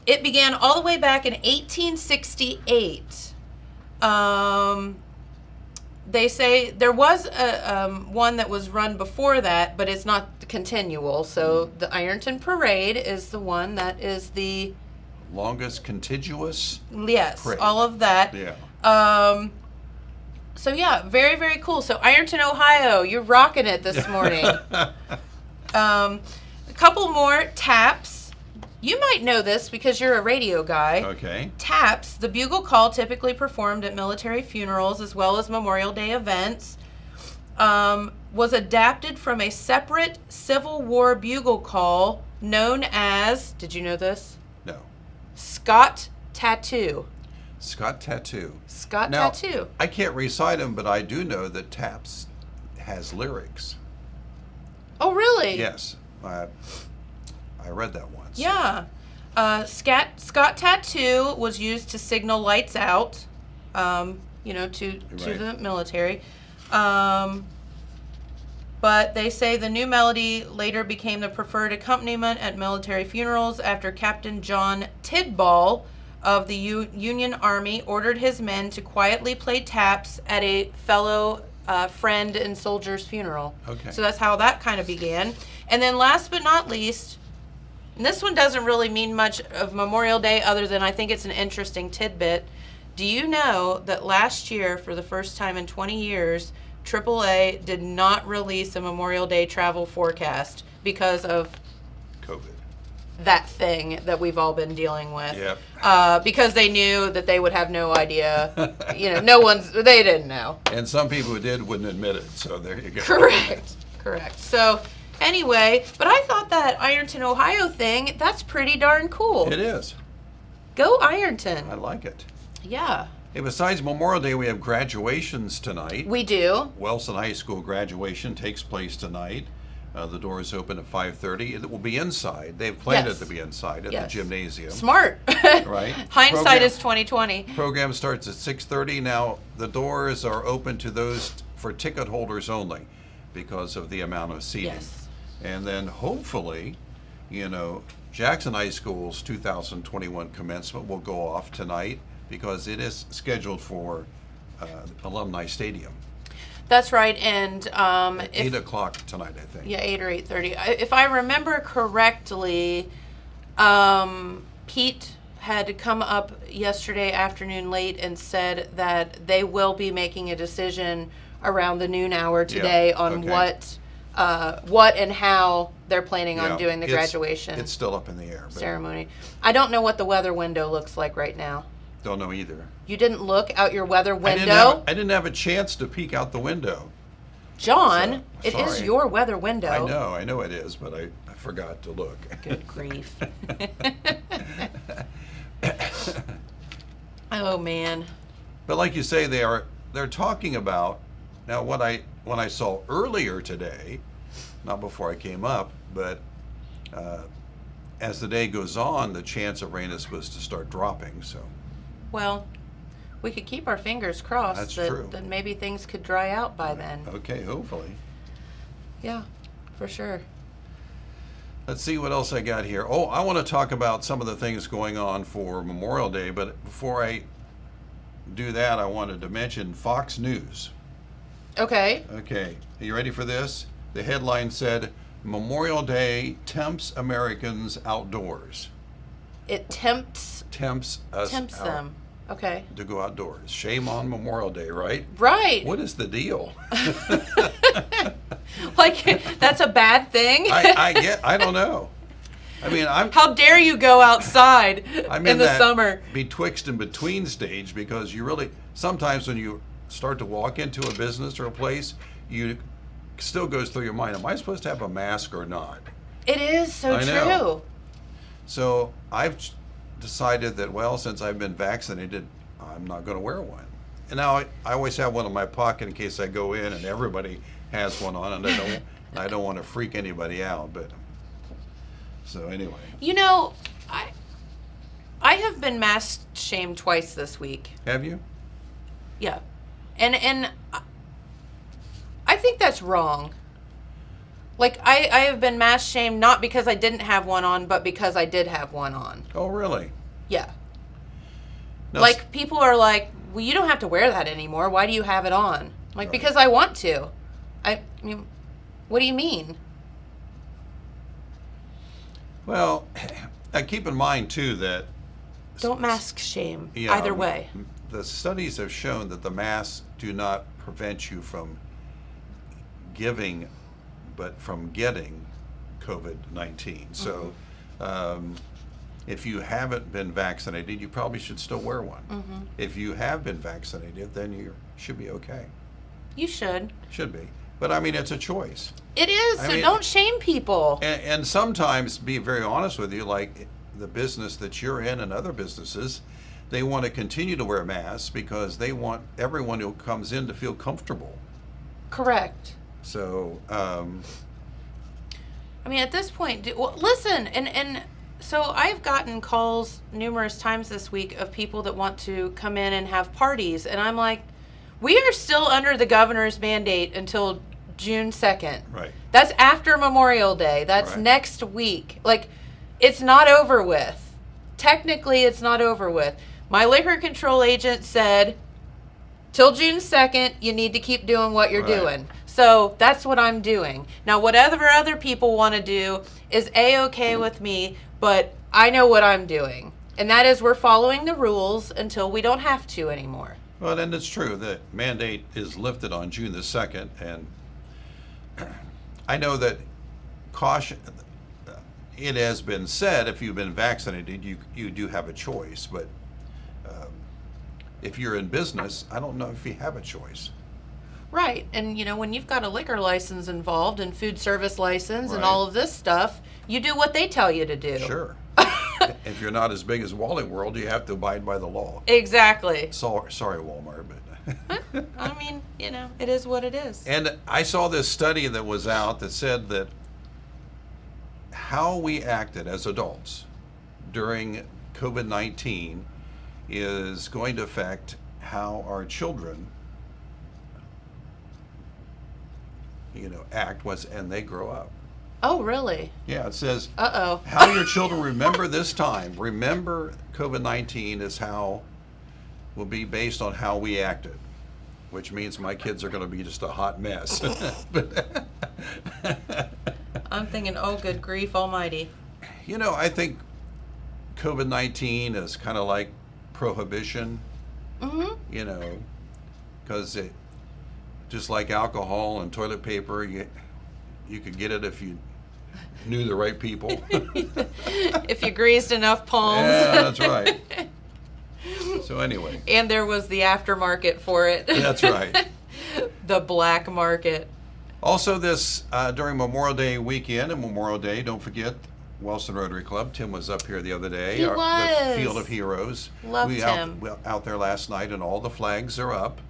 B: It began all the way back in 1868. They say there was a one that was run before that, but it's not continual. So the Ironton Parade is the one that is the
F: Longest contiguous.
B: yes,
F: parade.
B: all of that.
F: Yeah.
B: So yeah, very, very cool. So Ironton, Ohio, you're rocking it this morning. A couple more taps. You might know this because you're a radio guy.
F: Okay.
B: Taps, the bugle call typically performed at military funerals as well as Memorial Day events, was adapted from a separate Civil War bugle call known as, did you know this?
F: No.
B: Scott Tattoo.
F: Scott Tattoo.
B: Scott
F: Now,
B: Tattoo.
F: I can't recite them, but I do know that Taps has lyrics.
B: Oh, really?
F: Yes. I read that once.
B: Yeah. Scott Tattoo was used to signal lights out, to
F: Right.
B: the military. But they say the new melody later became the preferred accompaniment at military funerals after Captain John Tidball of the Union Army ordered his men to quietly play taps at a fellow friend and soldier's funeral.
F: Okay.
B: So that's how that kind of began. And then last but not least, and this one doesn't really mean much of Memorial Day other than I think it's an interesting tidbit. Do you know that last year, for the first time in 20 years, AAA did not release a Memorial Day travel forecast because of
F: COVID.
B: that thing that we've all been dealing with?
F: Yep.
B: Because they knew that they would have no idea. They didn't know.
F: And some people who did wouldn't admit it, so there you go.
B: Correct. So anyway, but I thought that Ironton, Ohio thing, that's pretty darn cool.
F: It is.
B: Go Ironton.
F: I like it.
B: Yeah,
F: Hey, besides Memorial Day, we have graduations tonight.
B: we do.
F: Wellston High School graduation takes place tonight. The doors open at 5:30. It will be inside. They've planned
B: Yes.
F: it to be inside at
B: Yes.
F: the gymnasium.
B: Smart.
F: Right.
B: Hindsight
F: Program-
B: is 2020.
F: Program starts at 6:30. Now, the doors are open to those for ticket holders only because of the amount of seating.
B: Yes.
F: And then hopefully, Jackson High School's 2021 commencement will go off tonight because it is scheduled for Alumni Stadium.
B: That's right, and
F: 8 o'clock tonight, I think.
B: yeah, 8 or 8:30. If I remember correctly, Pete had come up yesterday afternoon late and said that they will be making a decision around the noon hour today on
F: okay.
B: what and how they're planning on
F: Yeah,
B: doing the
F: it's-
B: graduation
F: It's still up in the air. But
B: ceremony. I don't know what the weather window looks like right now.
F: Don't know either.
B: You didn't look out your weather window?
F: I didn't have a chance to peek out the window.
B: John,
F: So,
B: it is
F: sorry.
B: your weather window.
F: I know it is, but I forgot to look.
B: Good grief. Oh man.
F: But like you say, they're talking about now when I saw earlier today, not before I came up, but as the day goes on, the chance of rain is supposed to start dropping. So
B: Well, we could keep our fingers crossed
F: That's true.
B: that maybe things could dry out by then.
F: okay, hopefully.
B: Yeah, for sure.
F: Let's see what else I got here. Oh, I want to talk about some of the things going on for Memorial Day, but before I do that, I wanted to mention Fox News.
B: Okay.
F: Okay, are you ready for this? The headline said, Memorial Day tempts Americans outdoors.
B: It tempts
F: Tempts us out
B: them. Okay.
F: to go outdoors. Shame on Memorial Day, right?
B: Right.
F: What is the deal?
B: Like that's a bad thing?
F: I don't know. I mean,
B: How dare you go outside
F: I'm
B: in the
F: that
B: summer?
F: betwixt and between stage because you really, sometimes when you start to walk into a business or a place, you still goes through your mind, am I supposed to have a mask or not?
B: It is so
F: I
B: true.
F: know. So I've decided that, well, since I've been vaccinated, I'm not going to wear one. And now I always have one in my pocket in case I go in and everybody has one on, and I don't want to freak anybody out. But so anyway,
B: You know, I have been mask shamed twice this week.
F: have you?
B: Yeah. And I think that's wrong. Like, I have been mask shamed not because I didn't have one on, but because I did have one on.
F: Oh, really?
B: Yeah.
F: No,
B: Like, people are like, well, you don't have to wear that anymore. Why do you have it on? Like,
F: Right.
B: because I want to. I mean, what do you mean?
F: well, keep in mind too that
B: Don't mask shame
F: yeah,
B: either way.
F: the studies have shown that the masks do not prevent you from giving, but from getting COVID-19. So, if you haven't been vaccinated, you probably should still wear one. If you have been vaccinated, then you should be okay.
B: You should.
F: Should be. But I mean, it's a choice.
B: It is,
F: I
B: so
F: mean-
B: don't shame people.
F: And sometimes, be very honest with you, like the business that you're in and other businesses, they want to continue to wear masks because they want everyone who comes in to feel comfortable.
B: Correct.
F: So,
B: I mean, at this point, well, listen, and so I've gotten calls numerous times this week of people that want to come in and have parties, and I'm like, we are still under the governor's mandate until June 2nd.
F: right.
B: That's after Memorial Day. That's
F: Right.
B: next week. Like, it's not over with. Technically, it's not over with. My liquor control agent said, till June 2nd, you need to keep doing what you're
F: Right.
B: doing. So that's what I'm doing. Now, whatever other people want to do is A-okay with me, but I know what I'm doing. And that is we're following the rules until we don't have to anymore.
F: Well, and it's true, the mandate is lifted on June the 2nd, and I know that caution, it has been said if you've been vaccinated, you do have a choice, but if you're in business, I don't know if you have a choice.
B: Right. And, you know, when you've got a liquor license involved and food service license and
F: Right.
B: all of this stuff, you do what they tell you to do.
F: Sure. If you're not as big as Wally World, you have to abide by the law.
B: Exactly.
F: Sorry, Walmart, but.
B: I mean, you know, it is what it is.
F: And I saw this study that was out that said that how we acted as adults during COVID-19 is going to affect how our children, act and they grow up.
B: Oh, really?
F: Yeah, it says
B: Uh-oh.
F: how your children remember this time. Remember COVID-19 is how will be based on how we acted, which means my kids are going to be just a hot mess.
B: I'm thinking, oh, good grief almighty.
F: I think COVID-19 is kind of like prohibition, because it, just like alcohol and toilet paper, you could get it if you knew the right people.
B: If you greased enough palms.
F: Yeah, that's right. So anyway,
B: And there was the aftermarket for it.
F: that's right.
B: The black market.
F: Also, this during Memorial Day weekend and Memorial Day, don't forget Wellston Rotary Club. Tim was up here the other day.
B: He
F: The
B: was.
F: Field of Heroes.
B: Loved him.
F: Out there last night, and all the flags are up,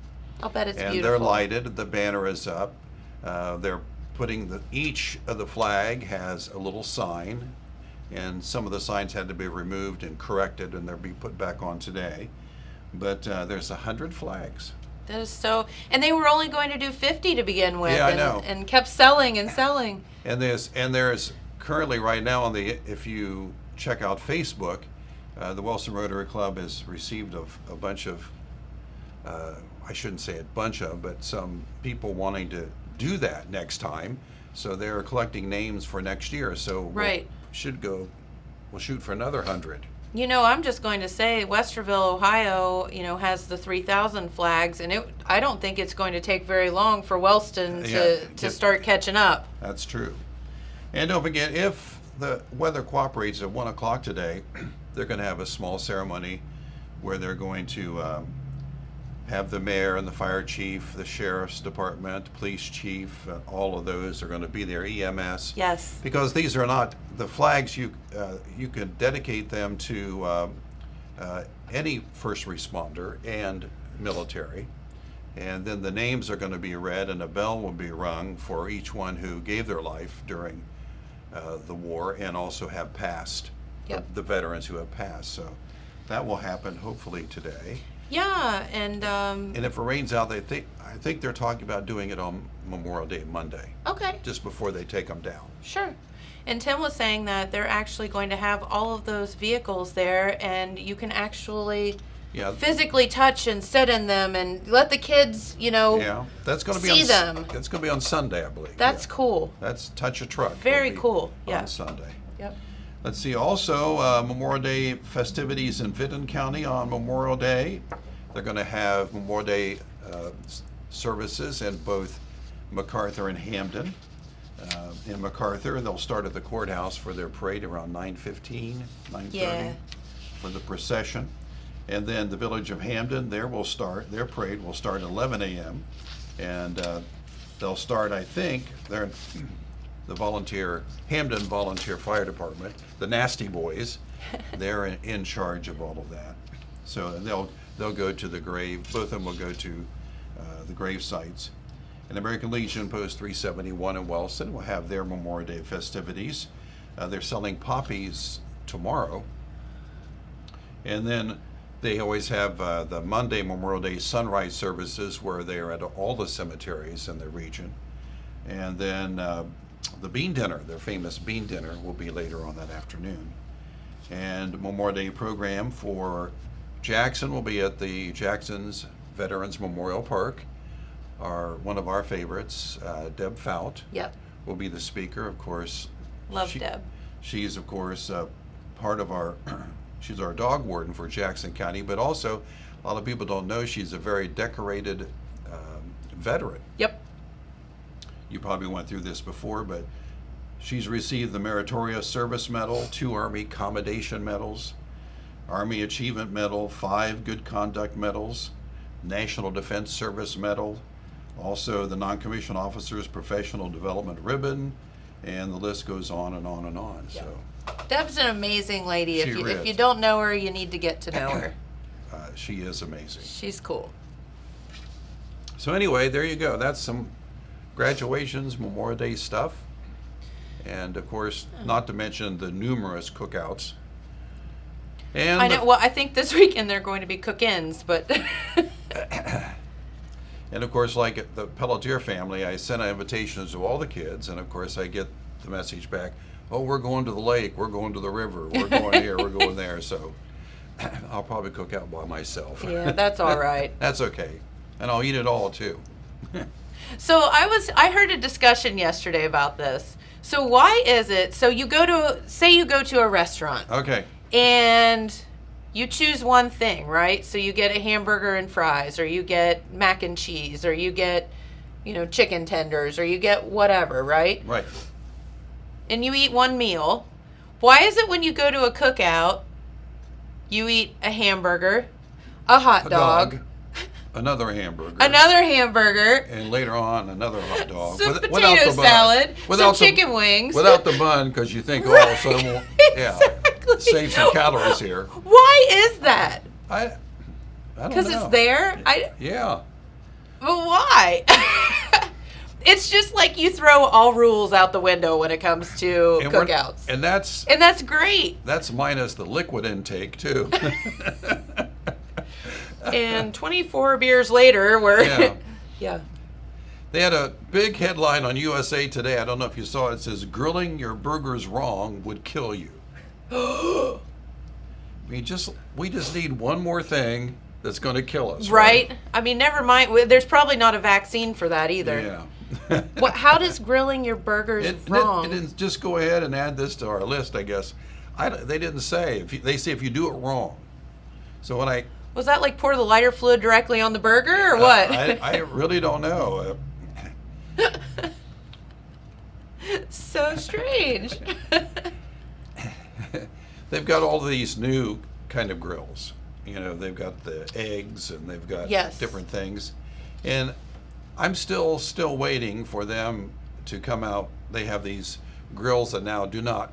B: I'll bet it's
F: and
B: beautiful.
F: they're lighted. The banner is up. They're putting each of the flag has a little sign, and some of the signs had to be removed and corrected, and they'll be put back on today. But there's 100 flags.
B: That is so, and they were only going to do 50 to begin with.
F: Yeah, I
B: and,
F: know.
B: and kept selling and selling.
F: And there's currently right now if you check out Facebook, the Wellston Rotary Club has received a bunch of, I shouldn't say a bunch of, but some people wanting to do that next time. So they're collecting names for next year. So
B: Right.
F: we'll shoot for another 100.
B: You know, I'm just going to say Westerville, Ohio, has the 3,000 flags, and I don't think it's going to take very long for Wellston to start catching up.
F: That's true. And don't forget, if the weather cooperates at 1 o'clock today, they're going to have a small ceremony where they're going to have the mayor and the fire chief, the sheriff's department, police chief, all of those are going to be there, EMS.
B: Yes.
F: Because these are not, the flags, you can dedicate them to any first responder and military. And then the names are going to be read and a bell will be rung for each one who gave their life during the war and also have passed,
B: Yep.
F: the veterans who have passed. So that will happen hopefully today.
B: Yeah, and
F: And if it rains out, I think they're talking about doing it on Memorial Day Monday,
B: okay,
F: just before they take them down.
B: sure. And Tim was saying that they're actually going to have all of those vehicles there, and you can actually
F: Yeah.
B: physically touch and sit in them and let the kids,
F: Yeah, that's going to be
B: see
F: on,
B: them.
F: It's going to be on Sunday, I believe.
B: That's
F: Yeah.
B: cool.
F: That's Touch a Truck.
B: Very
F: will be
B: cool, yeah.
F: On Sunday.
B: Yep.
F: Let's see. Also, Memorial Day festivities in Vinton County on Memorial Day. They're going to have Memorial Day services in both MacArthur and Hamden. In MacArthur, they'll start at the courthouse for their parade around 9:15, 9:30
B: Yeah.
F: for the procession. And then the village of Hamden, their parade will start at 11 a.m. And they'll start, I think, they're the Hamden Volunteer Fire Department, the Nasty Boys, they're in charge of all of that. So they'll go to the grave, both of them will go to the grave sites. And American Legion Post 371 in Wellston will have their Memorial Day festivities. They're selling poppies tomorrow. And then they always have the Monday Memorial Day sunrise services where they are at all the cemeteries in the region. And then the bean dinner, their famous bean dinner, will be later on that afternoon. And Memorial Day program for Jackson will be at the Jackson's Veterans Memorial Park. One of our favorites, Deb Fout,
B: Yep.
F: will be the speaker. Of course,
B: Love Deb.
F: She's of course part of our. She's our dog warden for Jackson County, but also a lot of people don't know she's a very decorated veteran.
B: Yep.
F: You probably went through this before, but she's received the Meritorious Service Medal, 2 Army Commendation Medals, Army Achievement Medal, 5 Good Conduct Medals, National Defense Service Medal, also the Non-Commissioned Officers Professional Development Ribbon, and the list goes on and on and on.
B: Yeah.
F: So
B: Deb's an amazing lady.
F: She
B: If you
F: is.
B: don't know her, you need to get to know her.
F: she is amazing.
B: She's cool.
F: So anyway, there you go. That's some graduations, Memorial Day stuff. And of course, not to mention the numerous cookouts. And
B: I know. Well, I think this weekend they're going to be cook-ins, but
F: and of course, like at the Pelletier family, I sent invitations to all the kids, and of course I get the message back, oh, we're going to the lake, we're going to the river, we're going here, we're going there. So I'll probably cook out by myself.
B: yeah, that's all right.
F: That's okay. And I'll eat it all too.
B: So I heard a discussion yesterday about this. So why is it, so you go to a restaurant
F: Okay.
B: and you choose one thing, right? So you get a hamburger and fries, or you get mac and cheese, or you get, chicken tenders, or you get whatever, right?
F: Right.
B: And you eat one meal. Why is it when you go to a cookout, you eat a hamburger, a hot dog,
F: another hamburger,
B: another hamburger,
F: and later on another hot dog,
B: some
F: without
B: potato
F: the bun.
B: salad,
F: Without
B: some
F: the-
B: chicken wings.
F: without the bun, because you think, oh, so we'll, yeah,
B: Exactly.
F: save some calories here.
B: Why is that?
F: I don't know.
B: Because it's there?
F: Yeah.
B: But why? It's just like you throw all rules out the window when it comes to
F: And we're-
B: cookouts.
F: And that's
B: great.
F: that's minus the liquid intake too.
B: And 24 beers later, we're
F: Yeah.
B: yeah.
F: They had a big headline on USA Today. I don't know if you saw it. It says, "Grilling your burgers wrong would kill you." We just need one more thing that's going to kill us.
B: Right? I mean, never mind. There's probably not a vaccine for that either.
F: Yeah.
B: How does grilling your burgers wrong?
F: It didn't just go ahead and add this to our list, I guess. They didn't say. They say if you do it wrong. So when
B: Was that like pour the lighter fluid directly on the burger or what?
F: I really don't know.
B: So strange.
F: They've got all these new kind of grills. They've got the eggs and they've got
B: Yes.
F: different things. And I'm still waiting for them to come out. They have these grills that now do not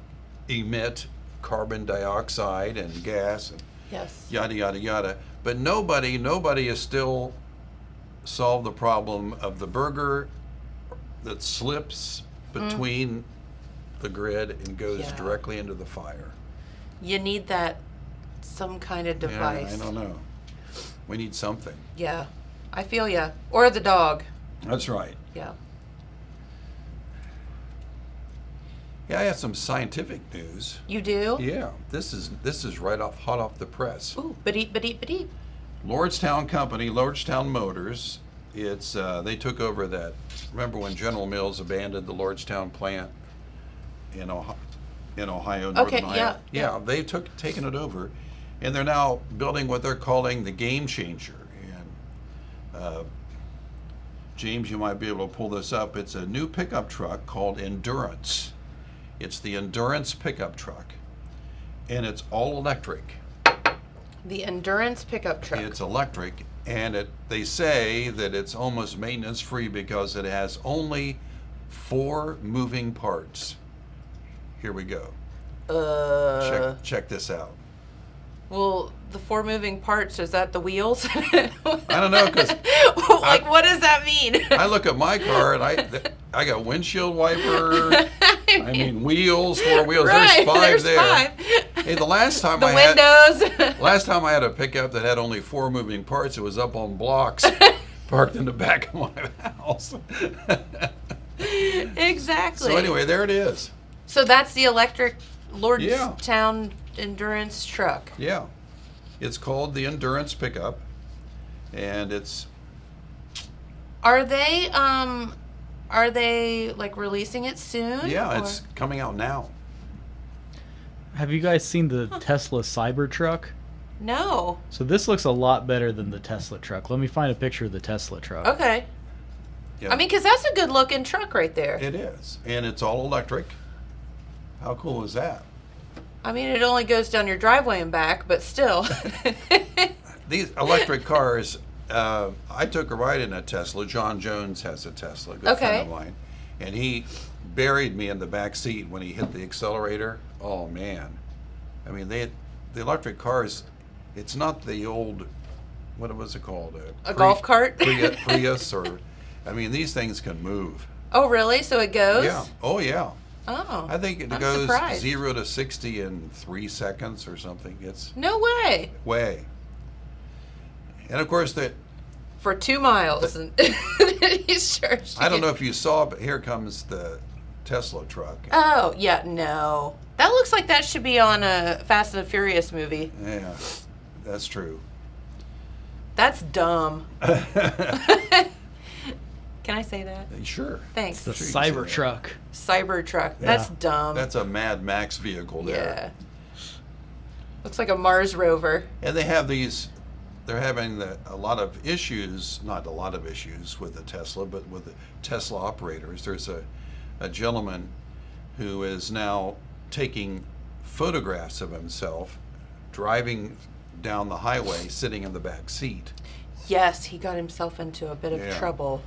F: emit carbon dioxide and gas and
B: Yes.
F: yada, yada, yada. But nobody has still solved the problem of the burger that slips between the grid and goes
B: Yeah.
F: directly into the fire.
B: You need some kind of device.
F: Yeah, I don't know. We need something.
B: Yeah, I feel ya. Or the dog.
F: That's right.
B: Yeah.
F: Yeah, I have some scientific news.
B: You do?
F: Yeah, this is hot off the press.
B: Ooh, ba-deep.
F: Lordstown Company, Lordstown Motors. It's they took over that. Remember when General Mills abandoned the Lordstown plant in Ohio, Northern Ohio?
B: yeah.
F: They've taken it over, and they're now building what they're calling the Game Changer. And James, you might be able to pull this up. It's a new pickup truck called Endurance. It's the Endurance pickup truck, and it's all electric.
B: The Endurance pickup truck.
F: It's electric, and they say that it's almost maintenance free because it has only 4 moving parts. Here we go. Check this out.
B: Well, the 4 moving parts, is that the wheels?
F: I don't know, because
B: what does that mean?
F: I look at my car and I got windshield wiper. I mean wheels, 4 wheels.
B: Right,
F: there's 5 there.
B: 5.
F: Hey, the last time I had a pickup that had only 4 moving parts, it was up on blocks, parked in the back of my house.
B: Exactly.
F: So anyway, there it is.
B: So that's the electric Lordstown Endurance truck.
F: Yeah, it's called the Endurance pickup, and it's.
B: Are they like releasing it soon?
F: Yeah, it's coming out now.
E: Have you guys seen the Tesla Cybertruck?
B: No.
E: So this looks a lot better than the Tesla truck. Let me find a picture of the Tesla truck.
B: Okay.
F: Yeah.
B: I mean, because that's a good looking truck right there.
F: It is, and it's all electric. How cool is that?
B: I mean, it only goes down your driveway and back, but still.
F: These electric cars, I took a ride in a Tesla. John Jones has a Tesla, a good friend of mine. And he buried me in the back seat when he hit the accelerator. Oh, man. I mean, the electric cars, it's not the old, what was it called?
B: A golf cart?
F: Prius or, I mean, these things can move.
B: Oh, really? So it goes?
F: Yeah. Oh, yeah.
B: Oh.
F: I think it
B: I'm
F: goes
B: surprised.
F: 0 to 60 in 3 seconds or something. It's
B: No way.
F: way. And of course,
B: For 2 miles. He's charged.
F: I don't know if you saw, but here comes the Tesla truck.
B: Oh, yeah, no. That looks like that should be on a Fast and the Furious movie.
F: Yeah, that's true.
B: That's dumb. Can I say that?
F: Sure.
B: Thanks.
E: The
F: Sure you can say
E: Cybertruck.
B: Cybertruck. That's dumb.
F: That's a Mad Max vehicle there.
B: Yeah. Looks like a Mars rover.
F: And they have these, they're having a lot of issues, not a lot of issues with the Tesla, but with the Tesla operators. There's a gentleman who is now taking photographs of himself driving down the highway, sitting in the back seat.
B: Yes, he got himself into a bit of
F: Yeah.
B: trouble.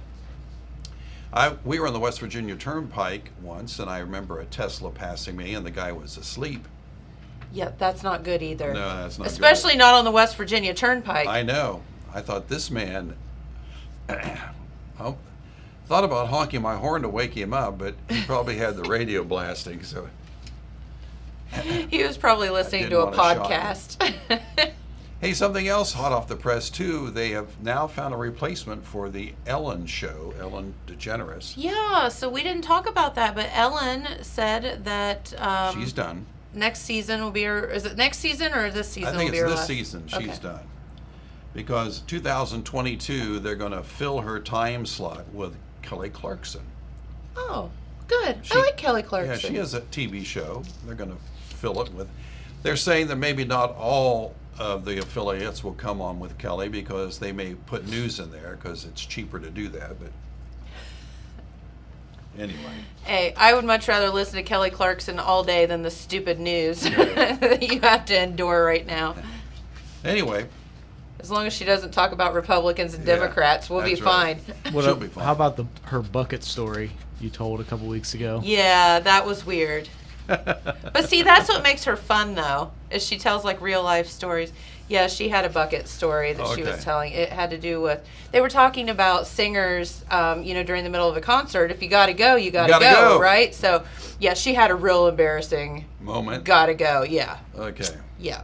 F: We were on the West Virginia Turnpike once, and I remember a Tesla passing me, and the guy was asleep.
B: Yeah, that's not good either.
F: No, that's not good.
B: Especially not on the West Virginia Turnpike.
F: I know. I thought this man thought about honking my horn to wake him up, but he probably had the radio blasting, so.
B: He was probably listening
F: didn't
B: to a
F: wanna shock him.
B: podcast.
F: Hey, something else hot off the press, too. They have now found a replacement for the Ellen show, Ellen DeGeneres.
B: Yeah, so we didn't talk about that, but Ellen said that
F: She's done.
B: next season will be her. Is it next season or this season?
F: I think
B: will be
F: it's
B: her
F: this
B: last?
F: season she's
B: Okay.
F: done. Because 2022, they're going to fill her time slot with Kelly Clarkson.
B: Oh, good.
F: She-
B: I like Kelly Clarkson.
F: Yeah, she has a TV show. They're going to fill it with. They're saying that maybe not all of the affiliates will come on with Kelly because they may put news in there because it's cheaper to do that. But anyway.
B: Hey, I would much rather listen to Kelly Clarkson all day than the stupid news that you have to endure right now.
F: Anyway,
B: As long as she doesn't talk about Republicans and
F: Yeah,
B: Democrats, we'll be
F: that's right.
B: fine.
E: What
F: She'll
E: up-
F: be fine.
E: How about her bucket story you told a couple weeks ago?
B: Yeah, that was weird. But see, that's what makes her fun, though, is she tells like real life stories. Yeah, she had a bucket story that she was
F: Okay.
B: telling. It had to do with, they were talking about singers, during the middle of a concert. If you got to go, you got to
F: Gotta
B: go,
F: go.
B: right? So, yeah, she had a real embarrassing
F: moment.
B: got to go. Yeah,
F: Okay.
B: yeah.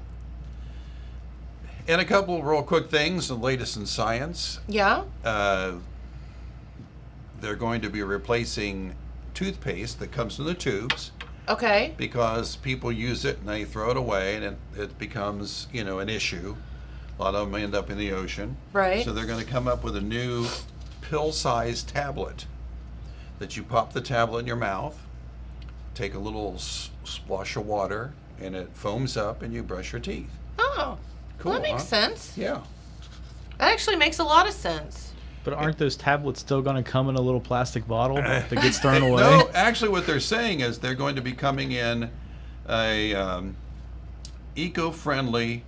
F: And a couple real quick things, the latest in science.
B: Yeah.
F: They're going to be replacing toothpaste that comes in the tubes
B: Okay.
F: because people use it and they throw it away, and it becomes, an issue. A lot of them end up in the ocean.
B: Right.
F: So they're going to come up with a new pill-sized tablet that you pop the tablet in your mouth, take a little splash of water, and it foams up, and you brush your teeth.
B: Oh.
F: Cool,
B: Well, that makes
F: huh?
B: sense.
F: Yeah.
B: That actually makes a lot of sense.
E: But aren't those tablets still going to come in a little plastic bottle that gets thrown away?
F: No, actually, what they're saying is they're going to be coming in a eco-friendly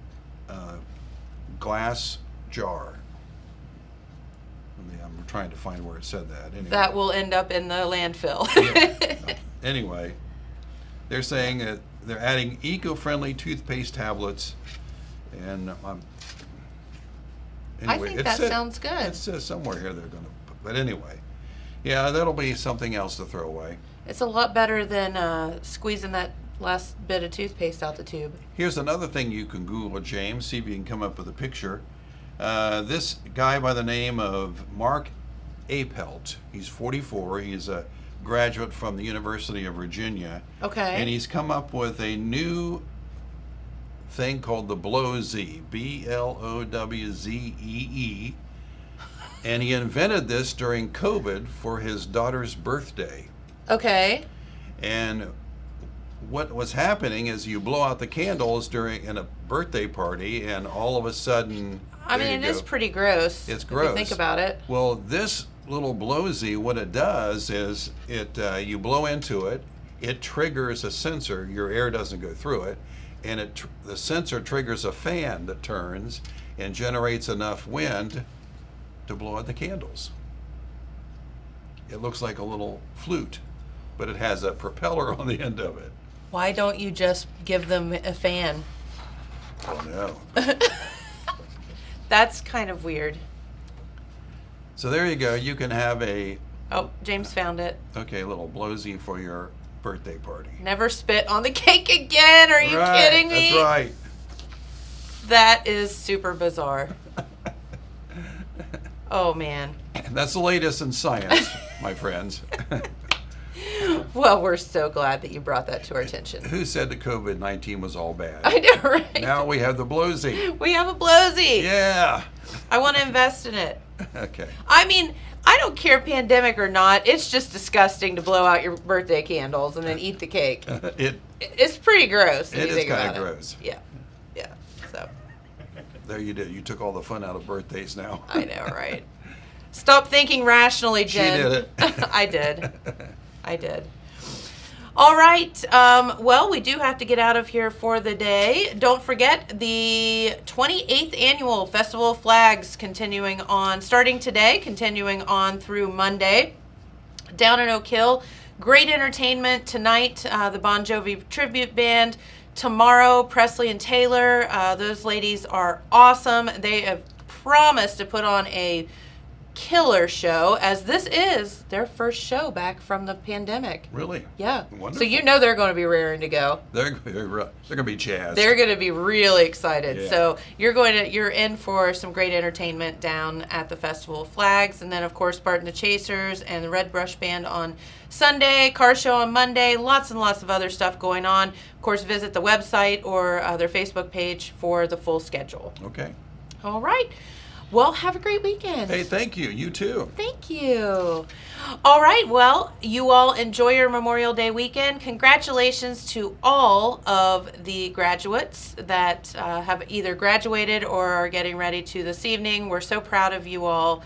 F: glass jar. I'm trying to find where it said that. Anyway.
B: That will end up in the landfill.
F: Yeah. Anyway, they're saying that they're adding eco-friendly toothpaste tablets, and
B: I think that sounds good.
F: It says somewhere here they're going to, but anyway, yeah, that'll be something else to throw away.
B: It's a lot better than squeezing that last bit of toothpaste out the tube.
F: Here's another thing you can Google, James, see if you can come up with a picture. This guy by the name of Mark Apelt, he's 44, he's a graduate from the University of Virginia.
B: Okay.
F: And he's come up with a new thing called the Blowzee, Blowzee. And he invented this during COVID for his daughter's birthday.
B: Okay.
F: And what was happening is you blow out the candles in a birthday party, and all of a sudden,
B: I mean, it is pretty gross.
F: It's
B: if
F: gross.
B: you think about it.
F: Well, this little Blowzee, what it does is you blow into it, it triggers a sensor. Your air doesn't go through it, and the sensor triggers a fan that turns and generates enough wind to blow out the candles. It looks like a little flute, but it has a propeller on the end of it.
B: Why don't you just give them a fan?
F: Oh no.
B: That's kind of weird.
F: So there you go. You can have a
B: Oh, James found it.
F: little Blowzee for your birthday party.
B: Never spit on the cake again. Are you kidding me?
F: That's right.
B: That is super bizarre. Oh, man.
F: That's the latest in science, my friends.
B: Well, we're so glad that you brought that to our attention.
F: Who said that COVID-19 was all bad?
B: I know, right?
F: Now we have the Blowzee.
B: We have a Blowzee.
F: Yeah.
B: I want to invest in it.
F: Okay.
B: I mean, I don't care pandemic or not. It's just disgusting to blow out your birthday candles and then eat the cake. It's pretty gross.
F: It is kind of gross.
B: Yeah. Yeah. So.
F: There you did. You took all the fun out of birthdays now.
B: I know, right? Stop thinking rationally, Jen.
F: She did it.
B: I did. I did. All right. Well, we do have to get out of here for the day. Don't forget the 28th Annual Festival of Flags starting today, continuing on through Monday. Down in Oak Hill, great entertainment tonight. The Bon Jovi Tribute Band. Tomorrow, Presley and Taylor. Those ladies are awesome. They have promised to put on a killer show, as this is their first show back from the pandemic.
F: Really?
B: Yeah.
F: Wonderful.
B: So you know they're going to be raring to go.
F: They're going to be jazzed.
B: They're going to be really excited.
F: Yeah.
B: So you're in for some great entertainment down at the Festival of Flags, and then of course Bart and the Chasers and the Red Brush Band on Sunday, car show on Monday, lots and lots of other stuff going on. Of course, visit the website or their Facebook page for the full schedule.
F: Okay.
B: All right. Well, have a great weekend.
F: Hey, thank you. You too.
B: Thank you. All right. Well, you all enjoy your Memorial Day weekend. Congratulations to all of the graduates that have either graduated or are getting ready to this evening. We're so proud of you all.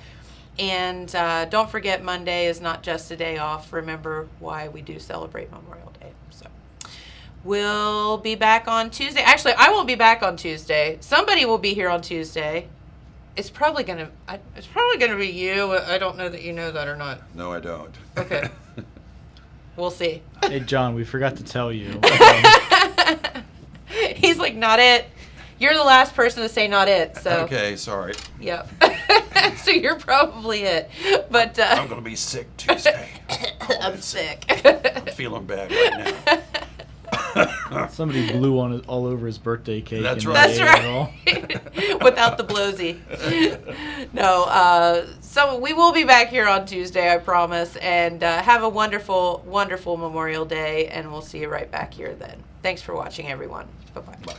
B: And don't forget, Monday is not just a day off. Remember why we do celebrate Memorial Day. So we'll be back on Tuesday. Actually, I won't be back on Tuesday. Somebody will be here on Tuesday. It's probably gonna be you. I don't know that you know that or not.
F: No, I don't.
B: Okay. We'll see.
E: Hey, John, we forgot to tell you.
B: He's like, not it. You're the last person to say not it. So.
F: Okay, sorry.
B: Yep. So you're probably it. But
F: I'm going to be sick Tuesday.
B: I'm sick.
F: I'm feeling bad right now.
E: Somebody blew on it all over his birthday cake.
F: That's
E: and
F: right.
B: That's
E: ate it all.
B: right. Without the blowsy. No, so we will be back here on Tuesday, I promise. And have a wonderful, wonderful Memorial Day. And we'll see you right back here then. Thanks for watching, everyone. Bye-bye.
F: Bye.